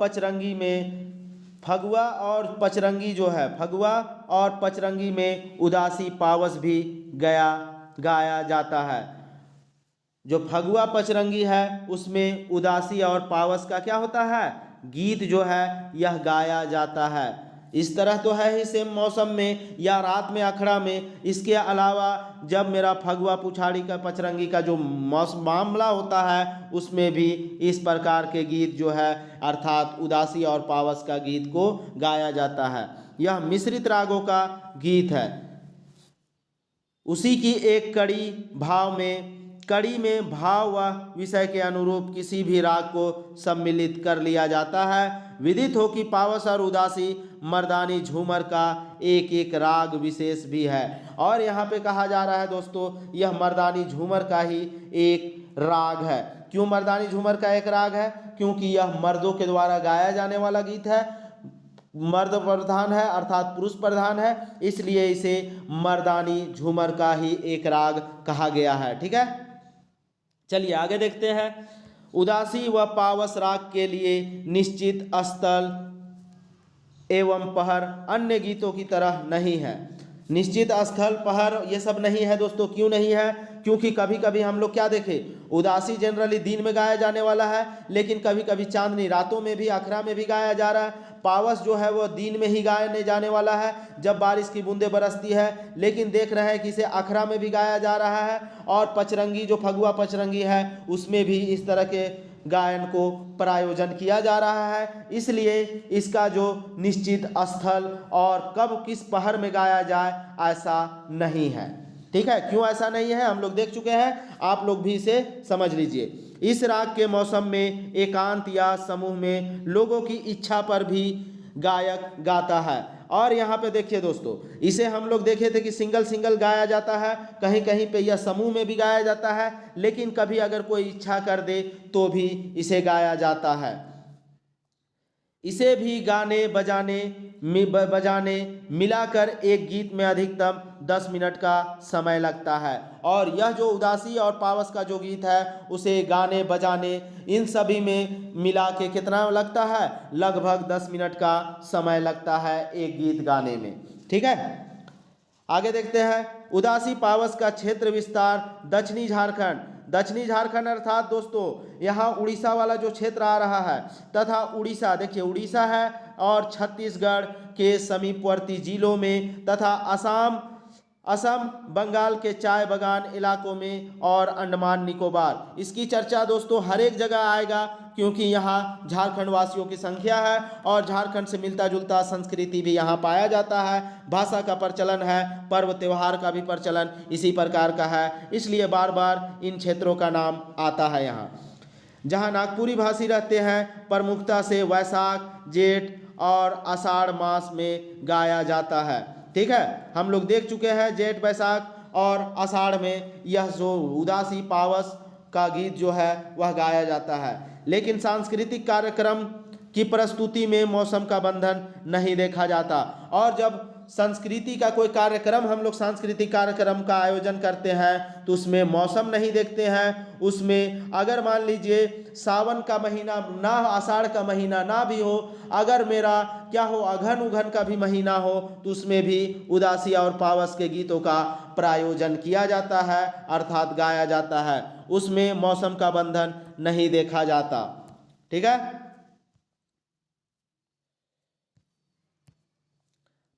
पचरंगी जो है, फगुआ और पचरंगी में उदासी पावस भी गाया जाता है। जो फगुआ पचरंगी है उसमें उदासी और पावस का क्या होता है, गीत जो है यह गाया जाता है। इस तरह तो है ही सेम मौसम में या रात में अखड़ा में। इसके अलावा जब मेरा फगुआ पुछाड़ी का पचरंगी का जो मामला होता है उसमें भी इस प्रकार के गीत जो है, अर्थात उदासी और पावस का गीत को गाया जाता है। यह मिश्रित रागों का गीत है। उसी की एक कड़ी में भाव व विषय के अनुरूप किसी भी राग को सम्मिलित कर लिया जाता है। विदित हो कि पावस और उदासी मर्दानी झूमर का एक एक राग विशेष भी है। और यहाँ पे कहा जा रहा है दोस्तों, यह मर्दानी झूमर का ही एक राग है। क्यों मर्दानी झूमर का एक राग है? क्योंकि यह मर्दों के द्वारा गाया जाने वाला गीत है, मर्द प्रधान है, अर्थात पुरुष प्रधान है, इसलिए इसे मर्दानी झूमर का ही एक राग कहा गया है। ठीक है, चलिए आगे देखते हैं। उदासी व पावस राग के लिए निश्चित स्थल एवं पहर अन्य गीतों की तरह नहीं है। निश्चित स्थल, पहर ये सब नहीं है दोस्तों। क्यों नहीं है? क्योंकि कभी कभी हम लोग क्या देखें, उदासी जनरली दिन में गाया जाने वाला है, लेकिन कभी कभी चांदनी रातों में भी, अखरा में भी गाया जा रहा है। पावस जो है वो दिन में ही गाने जाने वाला है जब बारिश की बूंदें बरसती है, लेकिन देख रहे हैं कि इसे अखरा में भी गाया जा रहा है। और पचरंगी जो फगुआ पचरंगी है उसमें भी इस तरह के गायन को प्रायोजन किया जा रहा है। इसलिए इसका जो निश्चित स्थल और कब किस पहर में गाया जाए ऐसा नहीं है। ठीक है, क्यों ऐसा नहीं है हम लोग देख चुके हैं, आप लोग भी इसे समझ लीजिए। इस राग के मौसम में एकांत या समूह में लोगों की इच्छा पर भी गायक गाता है। और यहाँ पे देखिए दोस्तों, इसे हम लोग देखे थे कि सिंगल गाया जाता है, कहीं कहीं पे यह समूह में भी गाया जाता है, लेकिन कभी अगर कोई इच्छा कर दे तो भी इसे गाया जाता है। इसे भी गाने बजाने मिलाकर एक गीत में अधिकतम 10 मिनट का समय लगता है। और यह जो उदासी और पावस का जो गीत है उसे गाने बजाने इन सभी में मिला के कितना लगता है, लगभग 10 मिनट का समय लगता है एक गीत गाने में। ठीक है, आगे देखते हैं। उदासी पावस का क्षेत्र विस्तार दक्षिणी झारखंड अर्थात दोस्तों यहाँ उड़ीसा वाला जो क्षेत्र आ रहा है, तथा उड़ीसा, देखिए उड़ीसा है, और छत्तीसगढ़ के समीपवर्ती जिलों में, तथा असम बंगाल के चाय बागान इलाकों में, और अंडमान निकोबार। इसकी चर्चा दोस्तों हर एक जगह आएगा क्योंकि यहाँ झारखंड वासियों की संख्या है और झारखंड से मिलता जुलता संस्कृति भी यहाँ पाया जाता है। भाषा का प्रचलन है, पर्व त्योहार का भी प्रचलन इसी प्रकार का है, इसलिए बार बार इन क्षेत्रों का नाम आता है। यहाँ जहाँ नागपुरी भाषी रहते हैं प्रमुखता से वैशाख, जेठ और आषाढ़ मास में गाया जाता है। ठीक है, हम लोग देख चुके हैं जेठ, वैशाख और आषाढ़ में यह जो उदासी पावस का गीत जो है वह गाया जाता है। लेकिन सांस्कृतिक कार्यक्रम की प्रस्तुति में मौसम का बंधन नहीं देखा जाता। और जब संस्कृति का कोई कार्यक्रम, हम लोग सांस्कृतिक कार्यक्रम का आयोजन करते हैं तो उसमें मौसम नहीं देखते हैं। उसमें अगर मान लीजिए सावन का महीना ना, आषाढ़ का महीना ना भी हो, अगर मेरा क्या हो अघन उघन का भी महीना हो, तो उसमें भी उदासी और पावस के गीतों का प्रायोजन किया जाता है, अर्थात गाया जाता है। उसमें मौसम का बंधन नहीं देखा जाता। ठीक है।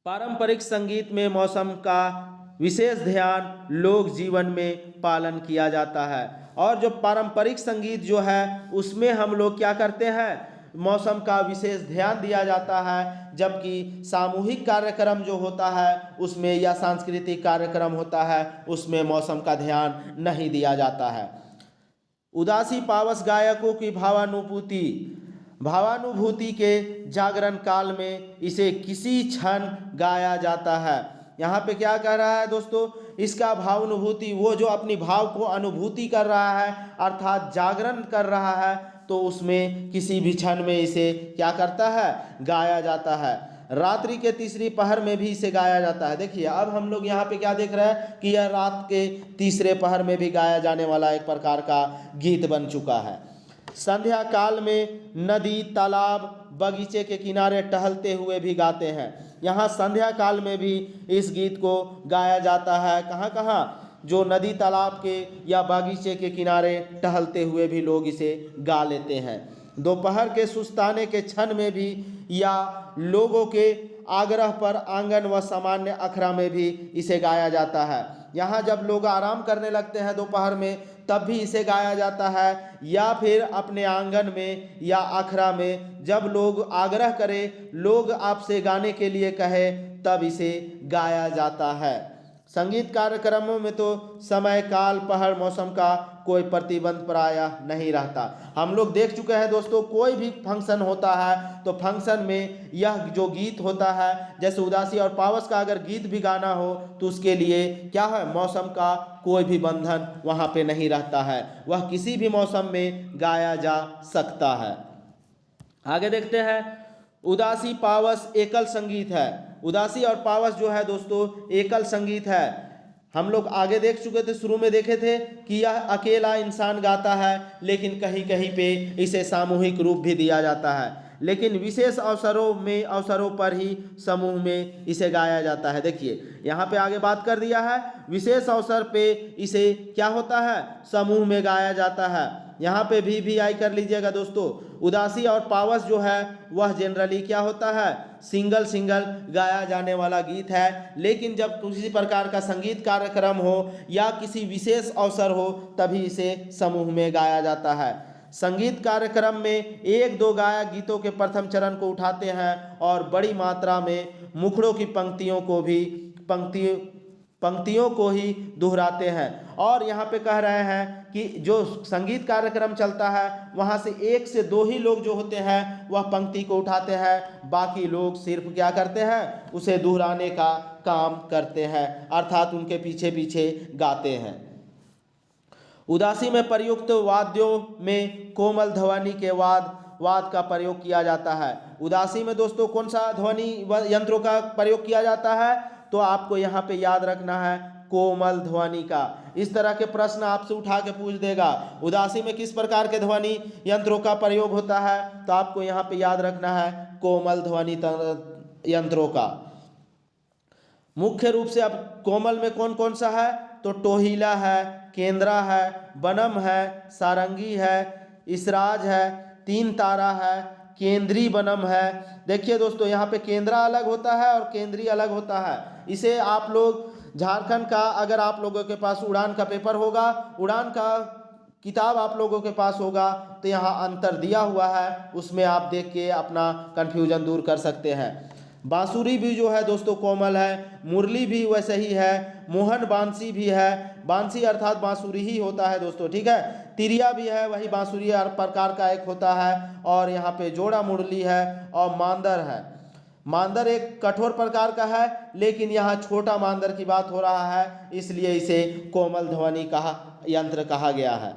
पारंपरिक संगीत में मौसम का विशेष ध्यान लोक जीवन में पालन किया जाता है। और जो पारंपरिक संगीत जो है उसमें हम लोग क्या करते हैं, मौसम का विशेष ध्यान दिया जाता है, जबकि सामूहिक कार्यक्रम जो होता है उसमें या सांस्कृतिक कार्यक्रम होता है उसमें मौसम का ध्यान नहीं दिया जाता है। उदासी पावस गायकों की भावानुभूति के जागरण काल में इसे किसी क्षण गाया जाता है। यहाँ पे क्या कह रहा है दोस्तों, इसका भावानुभूति, वो जो अपनी भाव को अनुभूति कर रहा है अर्थात जागरण कर रहा है, तो उसमें किसी भी क्षण में इसे क्या करता है, गाया जाता है। रात्रि के तीसरी पहर में भी इसे गाया जाता है। देखिए अब हम लोग यहाँ पे क्या देख रहे हैं कि यह रात के तीसरे पहर में भी गाया जाने वाला एक प्रकार का गीत बन चुका है। संध्या काल में नदी, तालाब, बगीचे के किनारे टहलते हुए भी गाते हैं। यहाँ संध्या काल में भी इस गीत को गाया जाता है। कहाँ कहाँ, जो नदी तालाब के या बागीचे के किनारे टहलते हुए भी लोग इसे गा लेते हैं। दोपहर के सुस्ताने के क्षण में भी या लोगों के आग्रह पर आंगन व सामान्य अखड़ा में भी इसे गाया जाता है। यहाँ जब लोग आराम करने लगते हैं दोपहर में तब भी इसे गाया जाता है, या फिर अपने आंगन में या अखड़ा में जब लोग आग्रह करें, लोग आपसे गाने के लिए कहे, तब इसे गाया जाता है। संगीत कार्यक्रमों में तो समय, काल, पहर, मौसम का कोई प्रतिबंध प्रायः नहीं रहता। हम लोग देख चुके हैं दोस्तों, कोई भी फंक्शन होता है तो फंक्शन में यह जो गीत होता है, जैसे उदासी और पावस का अगर गीत भी गाना हो तो उसके लिए क्या है, मौसम का कोई भी बंधन वहाँ पे नहीं रहता है, वह किसी भी मौसम में गाया जा सकता है। आगे देखते हैं, उदासी पावस एकल संगीत है। उदासी और पावस जो है दोस्तों एकल संगीत है। हम लोग आगे देख चुके थे, शुरू में देखे थे कि यह अकेला इंसान गाता है, लेकिन कहीं कहीं पे इसे सामूहिक रूप भी दिया जाता है, लेकिन विशेष अवसरों पर ही समूह में इसे गाया जाता है। देखिए यहाँ पे आगे बात कर दिया है, विशेष अवसर पे इसे क्या होता है, समूह में गाया जाता है। यहाँ पे भी आई कर लीजिएगा दोस्तों। उदासी और पावस जो है वह जनरली क्या होता है, सिंगल गाया जाने वाला गीत है, लेकिन जब किसी प्रकार का संगीत कार्यक्रम हो या किसी विशेष अवसर हो तभी इसे समूह में गाया जाता है। संगीत कार्यक्रम में एक दो गायक गीतों के प्रथम चरण को उठाते हैं और बड़ी मात्रा में मुखड़ों की पंक्तियों को ही दोहराते हैं। और यहाँ पे कह रहे हैं कि जो संगीत कार्यक्रम चलता है वहाँ से एक से दो ही लोग जो होते हैं वह पंक्ति को उठाते हैं, बाकी लोग सिर्फ क्या करते हैं, उसे दोहराने का काम करते हैं, अर्थात उनके पीछे पीछे गाते हैं। उदासी में प्रयुक्त वाद्यों में कोमल ध्वनि के वाद का प्रयोग किया जाता है। उदासी में दोस्तों कौन सा ध्वनि यंत्रों का प्रयोग किया जाता है, तो आपको यहाँ पे याद रखना है कोमल ध्वनि का। इस तरह के प्रश्न आपसे उठा के पूछ देगा, उदासी में किस प्रकार के ध्वनि यंत्रों का प्रयोग होता है, तो आपको यहाँ पे याद रखना है कोमल ध्वनि यंत्रों का। मुख्य रूप से अब कोमल में कौन कौन सा है, तो टोहिला है, केंद्रा है, बनम है, सारंगी है, इसराज है, तीन तारा है, केंद्री बनम है। देखिए दोस्तों यहाँ पे केंद्रा अलग होता है और केंद्री अलग होता है। इसे आप लोग झारखंड का, अगर आप लोगों के पास उड़ान का पेपर होगा, उड़ान का किताब आप लोगों के पास होगा, तो यहाँ अंतर दिया हुआ है, उसमें आप देख के अपना कन्फ्यूजन दूर कर सकते हैं। बांसुरी भी जो है दोस्तों कोमल है, मुरली भी वैसे ही है, मोहन बांसी भी है, बांसी अर्थात बांसुरी ही होता है दोस्तों, ठीक है। तिरिया भी है, वही बांसुरी प्रकार का एक होता है, और यहाँ पे जोड़ा मुरली है, और मांदर है। मांदर एक कठोर प्रकार का है, लेकिन यहाँ छोटा मांदर की बात हो रहा है, इसलिए इसे कोमल ध्वनि यंत्र कहा गया है।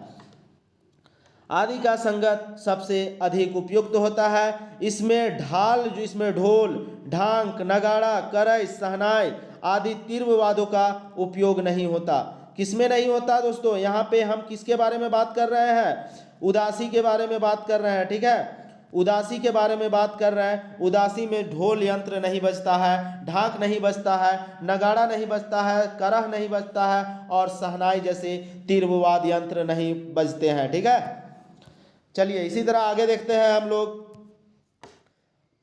आदि का संगत सबसे अधिक उपयुक्त होता है। इसमें ढाल जो इसमें ढोल, ढाक, नगाड़ा, करई, सहनाई आदि तीव्रवादों का उपयोग नहीं होता। किसमें नहीं होता दोस्तों? यहाँ पे हम किसके बारे में बात कर रहे हैं? उदासी के बारे में बात कर रहे हैं, ठीक है। उदासी के बारे में बात कर रहे हैं। उदासी में ढोल यंत्र नहीं बजता है, ढाक नहीं बजता है, नगाड़ा नहीं बजता है, करह नहीं बजता है और सहनाई जैसे तीव्रवाद यंत्र नहीं बजते हैं, ठीक है। चलिए इसी तरह आगे देखते हैं हम लोग।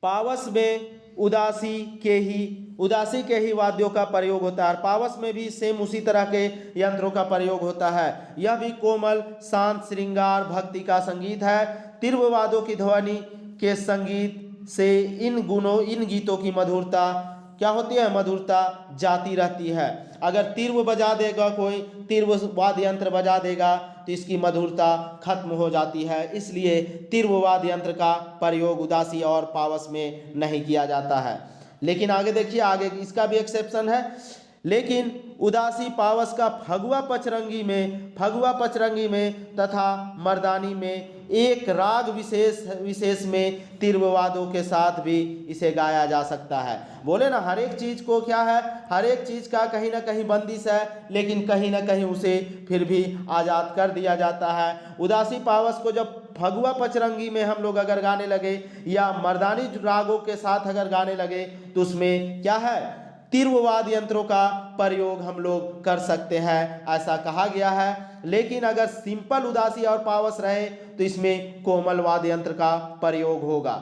पावस में उदासी के ही वाद्यों का प्रयोग होता है। पावस में भी सेम उसी तरह के यंत्रों का प्रयोग होता है। यह भी कोमल, शांत, श्रृंगार, भक्ति का संगीत है। तीव्रवादों की ध्वनि के संगीत से इन गीतों की मधुरता क्या होती है? मधुरता जाती रहती है। अगर तीव्र बजा देगा, कोई तीव्र वाद्य यंत्र बजा देगा तो इसकी मधुरता खत्म हो जाती है। इसलिए तीव्र वाद्य यंत्र का प्रयोग उदासी और पावस में नहीं किया जाता है। लेकिन आगे देखिए, आगे इसका भी एक्सेप्शन है। लेकिन उदासी पावस का फगुआ पचरंगी में तथा मर्दानी में एक राग विशेष में तीव्रवादों के साथ भी इसे गाया जा सकता है। बोले ना, हर एक चीज को क्या है, हर एक चीज का कहीं ना कहीं बंदिश है, लेकिन कहीं ना कहीं उसे फिर भी आज़ाद कर दिया जाता है। उदासी पावस को जब फगुआ पचरंगी में हम लोग अगर गाने लगे या मर्दानी रागों के साथ अगर गाने लगे तो उसमें क्या है? तीव्रवाद यंत्रों का प्रयोग हम लोग कर सकते हैं, ऐसा कहा गया है। लेकिन अगर सिंपल उदासी और पावस रहे तो इसमें कोमल वाद्य यंत्र का प्रयोग होगा।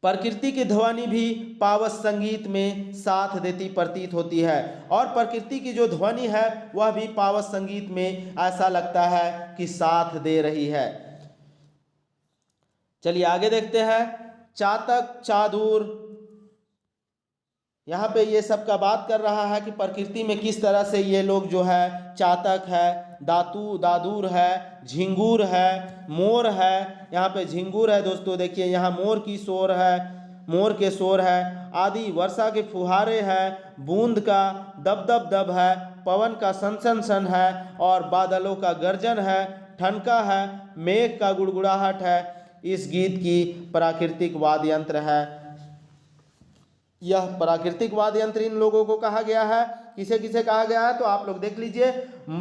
प्रकृति की ध्वनि भी पावस संगीत में साथ देती प्रतीत होती है और प्रकृति की जो ध्वनि है वह भी पावस संगीत में ऐसा लगता है कि साथ दे रही है। चलिए आगे देखते हैं। चातक, चादूर, यहाँ पे ये सब का बात कर रहा है कि प्रकृति में किस तरह से ये लोग जो है, चातक है, दादूर है, झिंगूर है, मोर है। यहाँ पे झिंगूर है दोस्तों, देखिए यहाँ मोर के शोर है आदि। वर्षा के फुहारे है, बूंद का दब दब दब है, पवन का सन सन है और बादलों का गर्जन है, ठनका है, मेघ का गुड़गुड़ाहट है। इस गीत की प्राकृतिक वाद्य यंत्र है। यह प्राकृतिक वाद्य यंत्र इन लोगों को कहा गया है। किसे किसे कहा गया है तो आप लोग देख लीजिए।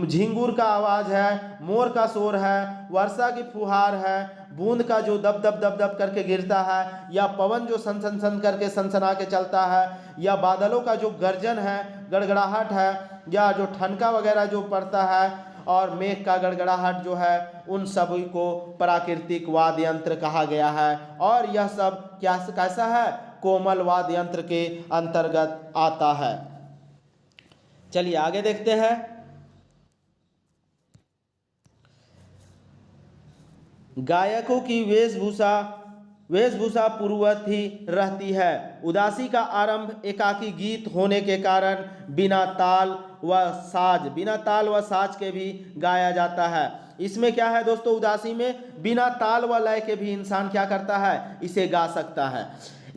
झिंगुर का आवाज है, मोर का शोर है, वर्षा की फुहार है, बूंद का जो दब दब दब दब करके गिरता है, या पवन जो सन सन सन करके सनसना के चलता है, या बादलों का जो गर्जन है, गड़गड़ाहट है, या जो ठनका वगैरह जो पड़ता है और मेघ का गड़गड़ाहट जो है, उन सभी को प्राकृतिक वाद्य यंत्र कहा गया है। और यह सब कैसा है? कोमल वाद्य यंत्र के अंतर्गत आता है। चलिए आगे देखते हैं। गायकों की वेशभूषा पूर्ववत ही रहती है। उदासी का आरंभ एकाकी गीत होने के कारण बिना ताल व साज के भी गाया जाता है। इसमें क्या है दोस्तों? उदासी में बिना ताल व लय के भी इंसान क्या करता है? इसे गा सकता है।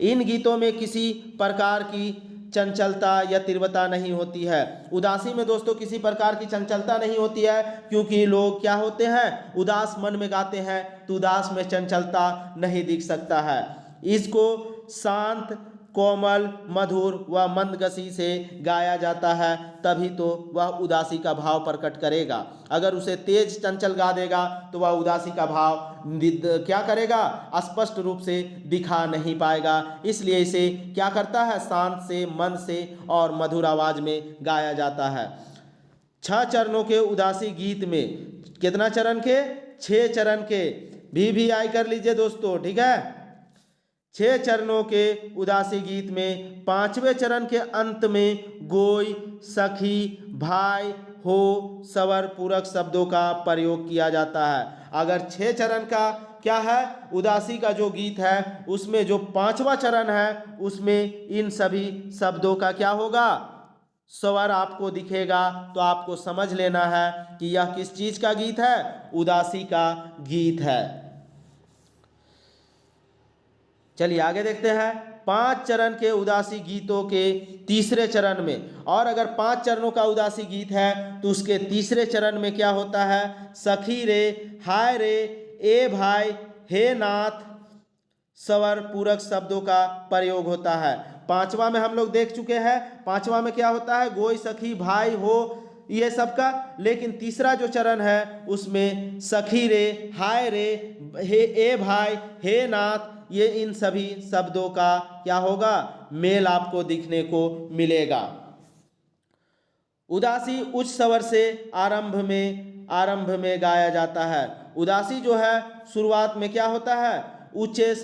इन गीतों में किसी प्रकार की चंचलता या तीव्रता नहीं होती है। उदासी में दोस्तों किसी प्रकार की चंचलता नहीं होती है, क्योंकि लोग क्या होते हैं? उदास मन में गाते हैं, तो उदास में चंचलता नहीं दिख सकता है। इसको शांत, कोमल, मधुर व मंदगति से गाया जाता है, तभी तो वह उदासी का भाव प्रकट करेगा। अगर उसे तेज चंचल गा देगा तो वह उदासी का भाव क्या करेगा? स्पष्ट रूप से दिखा नहीं पाएगा। इसलिए इसे क्या करता है? शांत से, मन से और मधुर आवाज में गाया जाता है। 6 चरणों के उदासी गीत में, कितना चरण के? 6 चरण के। भी आई कर लीजिए दोस्तों, ठीक है। 6 चरणों के उदासी गीत में 5वें चरण के अंत में गोई, सखी, भाई, हो, सवर पूरक शब्दों का प्रयोग किया जाता है। अगर 6 चरण का क्या है? उदासी का जो गीत है उसमें जो 5वां चरण है उसमें इन सभी शब्दों का क्या होगा? स्वर आपको दिखेगा, तो आपको समझ लेना है कि यह किस चीज का गीत है? उदासी का गीत है। चलिए आगे देखते हैं 5 चरण के उदासी गीतों के तीसरे चरण में। और अगर 5 चरणों का उदासी गीत है तो उसके तीसरे चरण में क्या होता है, सखी रे, हाय रे, ए भाई, हे नाथ, स्वर पूरक शब्दों का प्रयोग होता है। पांचवा में हम लोग देख चुके हैं, पांचवा में क्या होता है, गोई, सखी, भाई, हो, ये सब का। लेकिन तीसरा जो चरण है उसमें सखी रे, हाय रे, हे, ए भाई, हे नाथ, ये इन सभी शब्दों का क्या होगा, मेल आपको दिखने को मिलेगा। उदासी उच्च स्वर से आरंभ में गाया जाता है। उदासी जो है शुरुआत में क्या होता है, ऊंचे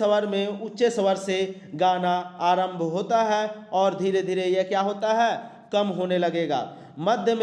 स्वर से गाना आरंभ होता है और धीरे धीरे यह क्या होता है, कम होने लगेगा। मध्य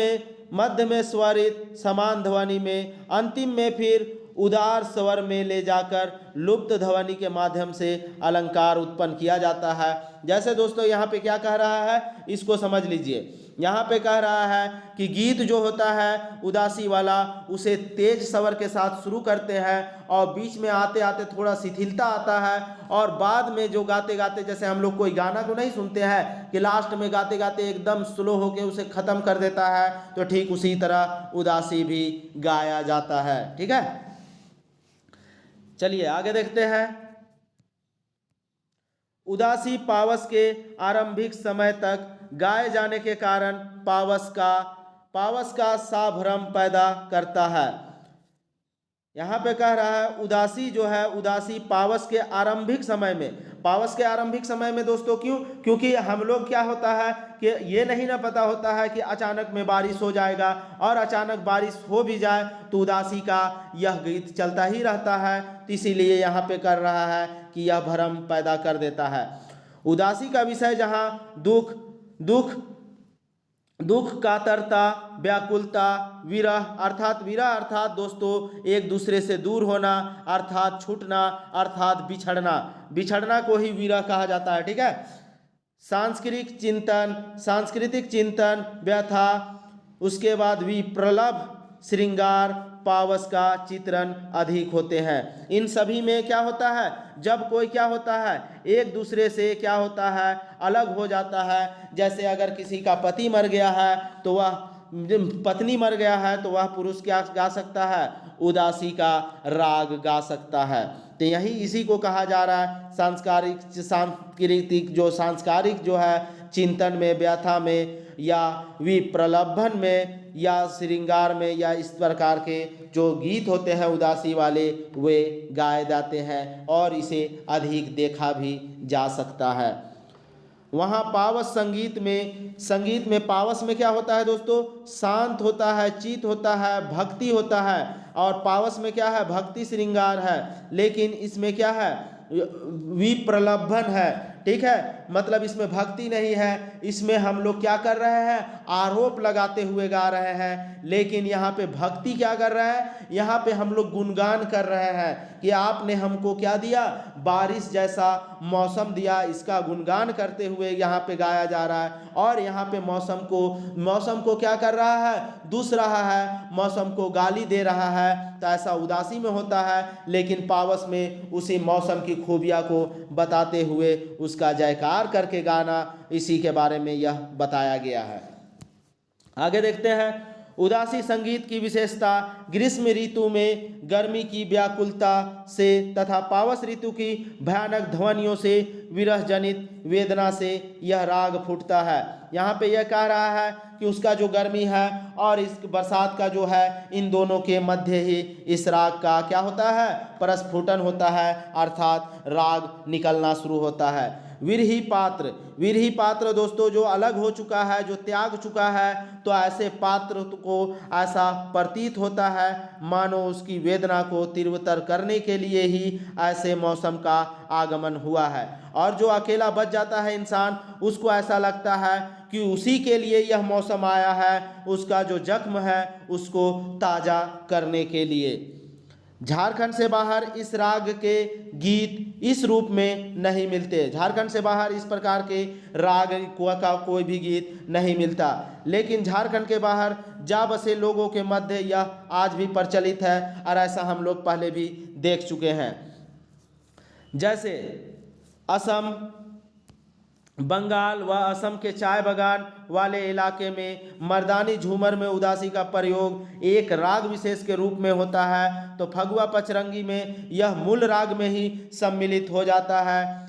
में स्वरित समान ध्वनि में, अंतिम में फिर उदार स्वर में ले जाकर लुप्त ध्वनि के माध्यम से अलंकार उत्पन्न किया जाता है। जैसे दोस्तों यहाँ पे क्या कह रहा है, इसको समझ लीजिए। यहाँ पे कह रहा है कि गीत जो होता है उदासी वाला, उसे तेज स्वर के साथ शुरू करते हैं और बीच में आते आते थोड़ा शिथिलता आता है, और बाद में जो गाते गाते, जैसे हम लोग कोई गाना को नहीं सुनते हैं कि लास्ट में गाते गाते एकदम स्लो होके उसे ख़त्म कर देता है, तो ठीक उसी तरह उदासी भी गाया जाता है। ठीक है, चलिए आगे देखते हैं। उदासी पावस के आरंभिक समय तक गाए जाने के कारण पावस का साभ्रम पैदा करता है। यहाँ पे कह रहा है उदासी जो है, उदासी पावस के आरंभिक समय में दोस्तों, क्यों? क्योंकि हम लोग क्या होता है कि ये नहीं ना पता होता है कि अचानक में बारिश हो जाएगा, और अचानक बारिश हो भी जाए तो उदासी का यह गीत चलता ही रहता है। तो इसीलिए यहाँ पे कर रहा है कि यह भ्रम पैदा कर देता है। उदासी का विषय जहाँ दुख, कातरता, व्याकुलता, विरह अर्थात दोस्तों एक दूसरे से दूर होना, अर्थात छूटना, अर्थात बिछड़ना को ही विरह कहा जाता है। ठीक है, सांस्कृतिक चिंतन, व्यथा, उसके बाद भी प्रलभ, श्रृंगार, पावस का चित्रण अधिक होते हैं। इन सभी में क्या होता है, जब कोई क्या होता है, एक दूसरे से क्या होता है, अलग हो जाता है। जैसे अगर किसी का पति मर गया है तो वह, पत्नी मर गया है तो वह पुरुष क्या गा सकता है, उदासी का राग गा सकता है। तो यही इसी को कहा जा रहा है सांस्कारिक जो है चिंतन में, व्यथा में, या विप्रलंभन में, या श्रृंगार में, या इस प्रकार के जो गीत होते हैं उदासी वाले, वे गाए जाते हैं और इसे अधिक देखा भी जा सकता है। वहाँ पावस संगीत में पावस में क्या होता है दोस्तों, शांत होता है, चित होता है, भक्ति होता है, और पावस में क्या है, भक्ति श्रृंगार है। लेकिन इसमें क्या है, विप्रलंभन है। ठीक है, मतलब इसमें भक्ति नहीं है, इसमें हम लोग क्या कर रहे हैं, आरोप लगाते हुए गा रहे हैं। लेकिन यहाँ पे भक्ति क्या कर रहे हैं, यहाँ पे हम लोग गुणगान कर रहे हैं कि आपने हमको क्या दिया, बारिश जैसा मौसम दिया, इसका गुणगान करते हुए यहाँ पे गाया जा रहा है। और यहाँ पे मौसम को क्या कर रहा है, दूस रहा है, मौसम को गाली दे रहा है। तो ऐसा उदासी में होता है, लेकिन पावस में उसी मौसम की खूबियाँ को बताते हुए उसका जयकार करके गाना, इसी के बारे में यह बताया गया है। आगे देखते हैं, उदासी संगीत की विशेषता ग्रीष्म ऋतु में गर्मी की व्याकुलता से तथा पावस ऋतु की भयानक ध्वनियों से, विरह जनित वेदना से यह राग फूटता है। यहाँ पे यह कह रहा है कि उसका जो गर्मी है और इस बरसात का जो है, इन दोनों के मध्य ही इस राग का क्या होता है, परस्फुटन होता है, अर्थात राग निकलना शुरू होता है। विरही पात्र दोस्तों जो अलग हो चुका है, जो त्याग चुका है, तो ऐसे पात्र को ऐसा प्रतीत होता है मानो उसकी वेदना को तीव्रतर करने के लिए ही ऐसे मौसम का आगमन हुआ है। और जो अकेला बच जाता है इंसान, उसको ऐसा लगता है कि उसी के लिए यह मौसम आया है, उसका जो जख्म है उसको ताज़ा करने के लिए। झारखंड से बाहर इस राग के गीत इस रूप में नहीं मिलते। झारखंड से बाहर इस प्रकार के राग का कोई भी गीत नहीं मिलता। लेकिन झारखंड के बाहर जा बसे लोगों के मध्य यह आज भी प्रचलित है, और ऐसा हम लोग पहले भी देख चुके हैं। जैसे असम, बंगाल व असम के चाय बागान वाले इलाके में मर्दानी झूमर में उदासी का प्रयोग एक राग विशेष के रूप में होता है, तो फगुआ पचरंगी में यह मूल राग में ही सम्मिलित हो जाता है,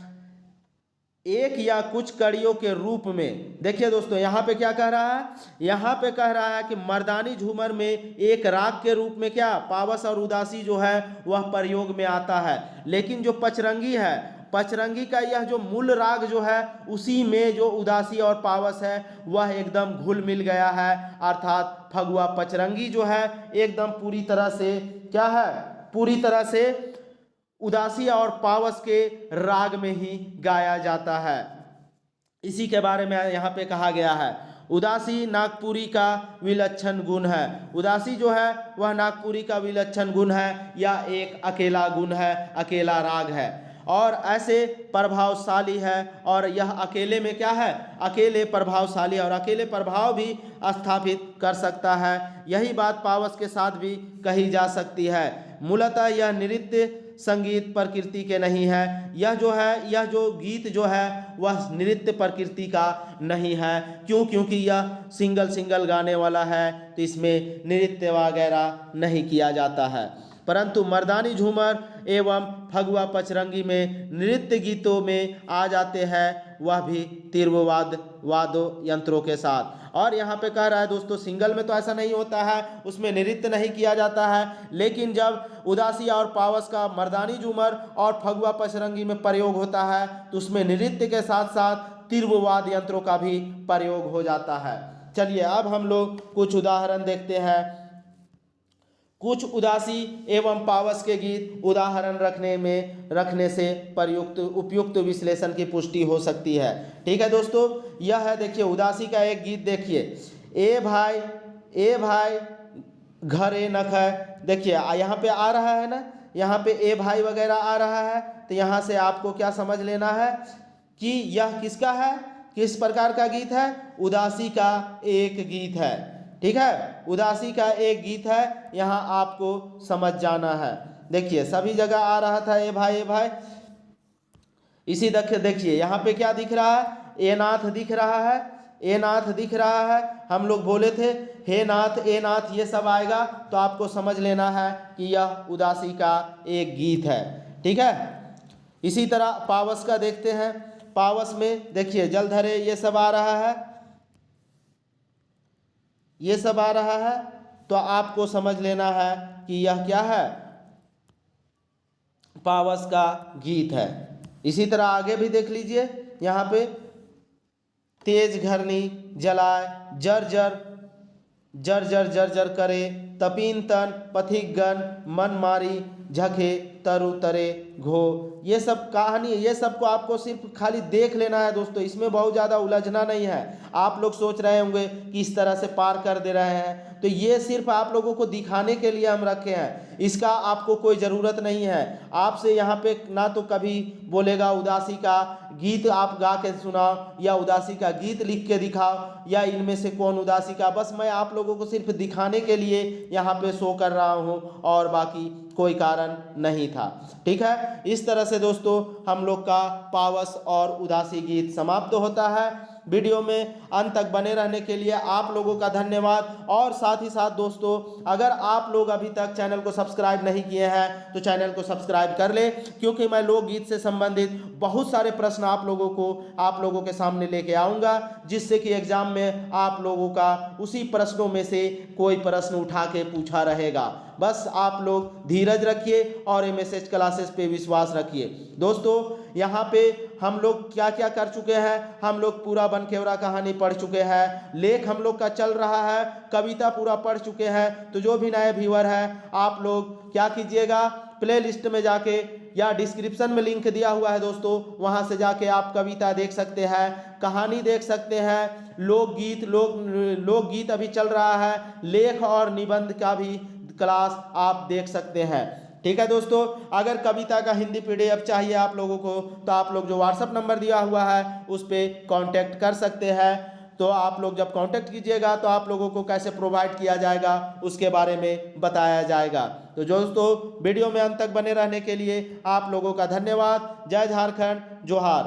एक या कुछ कड़ियों के रूप में। देखिए दोस्तों, यहाँ पे क्या कह रहा है, यहाँ पे कह रहा है कि मर्दानी झूमर में एक राग के रूप में क्या पावस और उदासी जो है वह प्रयोग में आता है, लेकिन जो पचरंगी है, पचरंगी का यह जो मूल राग जो है उसी में जो उदासी और पावस है वह एकदम घुल मिल गया है, अर्थात फगुआ पचरंगी जो है एकदम पूरी तरह से क्या है, पूरी तरह से उदासी और पावस के राग में ही गाया जाता है। इसी के बारे में यहाँ पे कहा गया है, उदासी नागपुरी का विलक्षण गुण है। उदासी जो है वह नागपुरी का विलक्षण गुण है या एक अकेला गुण है, अकेला राग है और ऐसे प्रभावशाली है, और यह अकेले में क्या है, अकेले प्रभावशाली और अकेले प्रभाव भी स्थापित कर सकता है। यही बात पावस के साथ भी कही जा सकती है। मूलतः यह नृत्य संगीत प्रकृति के नहीं है, यह जो है, यह जो गीत जो है वह नृत्य प्रकृति का नहीं है। क्यों? क्योंकि यह सिंगल गाने वाला है, तो इसमें नृत्य वगैरह नहीं किया जाता है। परंतु मर्दानी झूमर एवं फगुआ पचरंगी में नृत्य गीतों में आ जाते हैं, वह भी तीव्रवाद वाद्य यंत्रों के साथ। और यहाँ पे कह रहा है दोस्तों, सिंगल में तो ऐसा नहीं होता है, उसमें नृत्य नहीं किया जाता है, लेकिन जब उदासी और पावस का मर्दानी झूमर और फगुआ पचरंगी में प्रयोग होता है तो उसमें नृत्य के साथ साथ तीव्रवाद यंत्रों का भी प्रयोग हो जाता है। चलिए अब हम लोग कुछ उदाहरण देखते हैं। कुछ उदासी एवं पावस के गीत उदाहरण रखने से उपयुक्त विश्लेषण की पुष्टि हो सकती है। ठीक है दोस्तों, यह है, देखिए उदासी का एक गीत देखिए, ए भाई घरे नख है। देखिए यहाँ पे आ रहा है ना, यहाँ पे ए भाई वगैरह आ रहा है, तो यहाँ से आपको क्या समझ लेना है कि यह किसका है, किस प्रकार का गीत है, उदासी का एक गीत है। ठीक है, उदासी का एक गीत है, यहाँ आपको समझ जाना है। देखिए सभी जगह आ रहा था ए भाई। इसी देखिए यहाँ पे क्या दिख रहा है, ए नाथ दिख रहा है, ए नाथ दिख रहा है। हम लोग बोले थे हे नाथ, ए नाथ, ये सब आएगा तो आपको समझ लेना है कि यह उदासी का एक गीत है। ठीक है, इसी तरह पावस का देखते हैं। पावस में देखिए जलधरे ये सब आ रहा है, ये सब आ रहा है, तो आपको समझ लेना है कि यह क्या है, पावस का गीत है। इसी तरह आगे भी देख लीजिए, यहाँ पे तेज घरनी जलाए, जर जर करे, तपीन तन पथिक गन, मन मारी झके तरु तरे घो। ये सब कहानी, ये सब को आपको सिर्फ खाली देख लेना है दोस्तों, इसमें बहुत ज़्यादा उलझना नहीं है। आप लोग सोच रहे होंगे कि इस तरह से पार कर दे रहे हैं, तो ये सिर्फ आप लोगों को दिखाने के लिए हम रखे हैं, इसका आपको कोई ज़रूरत नहीं है। आपसे यहाँ पे ना तो कभी बोलेगा उदासी का गीत आप गा के सुनाओ या उदासी का गीत लिख के दिखाओ या इनमें से कौन उदासी का, बस मैं आप लोगों को सिर्फ दिखाने के लिए यहाँ पे शो कर रहा हूँ और बाकी कोई कारण नहीं था। ठीक है, इस तरह से दोस्तों हम लोग का पावस और उदासी गीत समाप्त होता है। वीडियो में अंत तक बने रहने के लिए आप लोगों का धन्यवाद। और साथ ही साथ दोस्तों, अगर आप लोग अभी तक चैनल को सब्सक्राइब नहीं किए हैं तो चैनल को सब्सक्राइब कर ले, क्योंकि मैं लोकगीत से संबंधित बहुत सारे प्रश्न आप लोगों के सामने लेके आऊँगा, जिससे कि एग्जाम में आप लोगों का उसी प्रश्नों में से कोई प्रश्न उठा के पूछा रहेगा। बस आप लोग धीरज रखिए और MSH क्लासेस पे विश्वास रखिए। दोस्तों यहाँ पे हम लोग क्या क्या कर चुके हैं, हम लोग पूरा बनकेवरा कहानी पढ़ चुके हैं, लेख हम लोग का चल रहा है, कविता पूरा पढ़ चुके हैं। तो जो भी नए व्यूअर हैं, आप लोग क्या कीजिएगा, प्ले लिस्ट में जाके या डिस्क्रिप्शन में लिंक दिया हुआ है दोस्तों, वहाँ से जाके आप कविता देख सकते हैं, कहानी देख सकते हैं, लोकगीत अभी चल रहा है, लेख और निबंध का भी क्लास आप देख सकते हैं। ठीक है दोस्तों, अगर कविता का हिंदी PDF चाहिए आप लोगों को तो आप लोग जो व्हाट्सएप नंबर दिया हुआ है उस पर कांटेक्ट कर सकते हैं। तो आप लोग जब कांटेक्ट कीजिएगा तो आप लोगों को कैसे प्रोवाइड किया जाएगा उसके बारे में बताया जाएगा। तो दोस्तों वीडियो में अंत तक बने रहने के लिए आप लोगों का धन्यवाद। जय झारखंड, जोहार।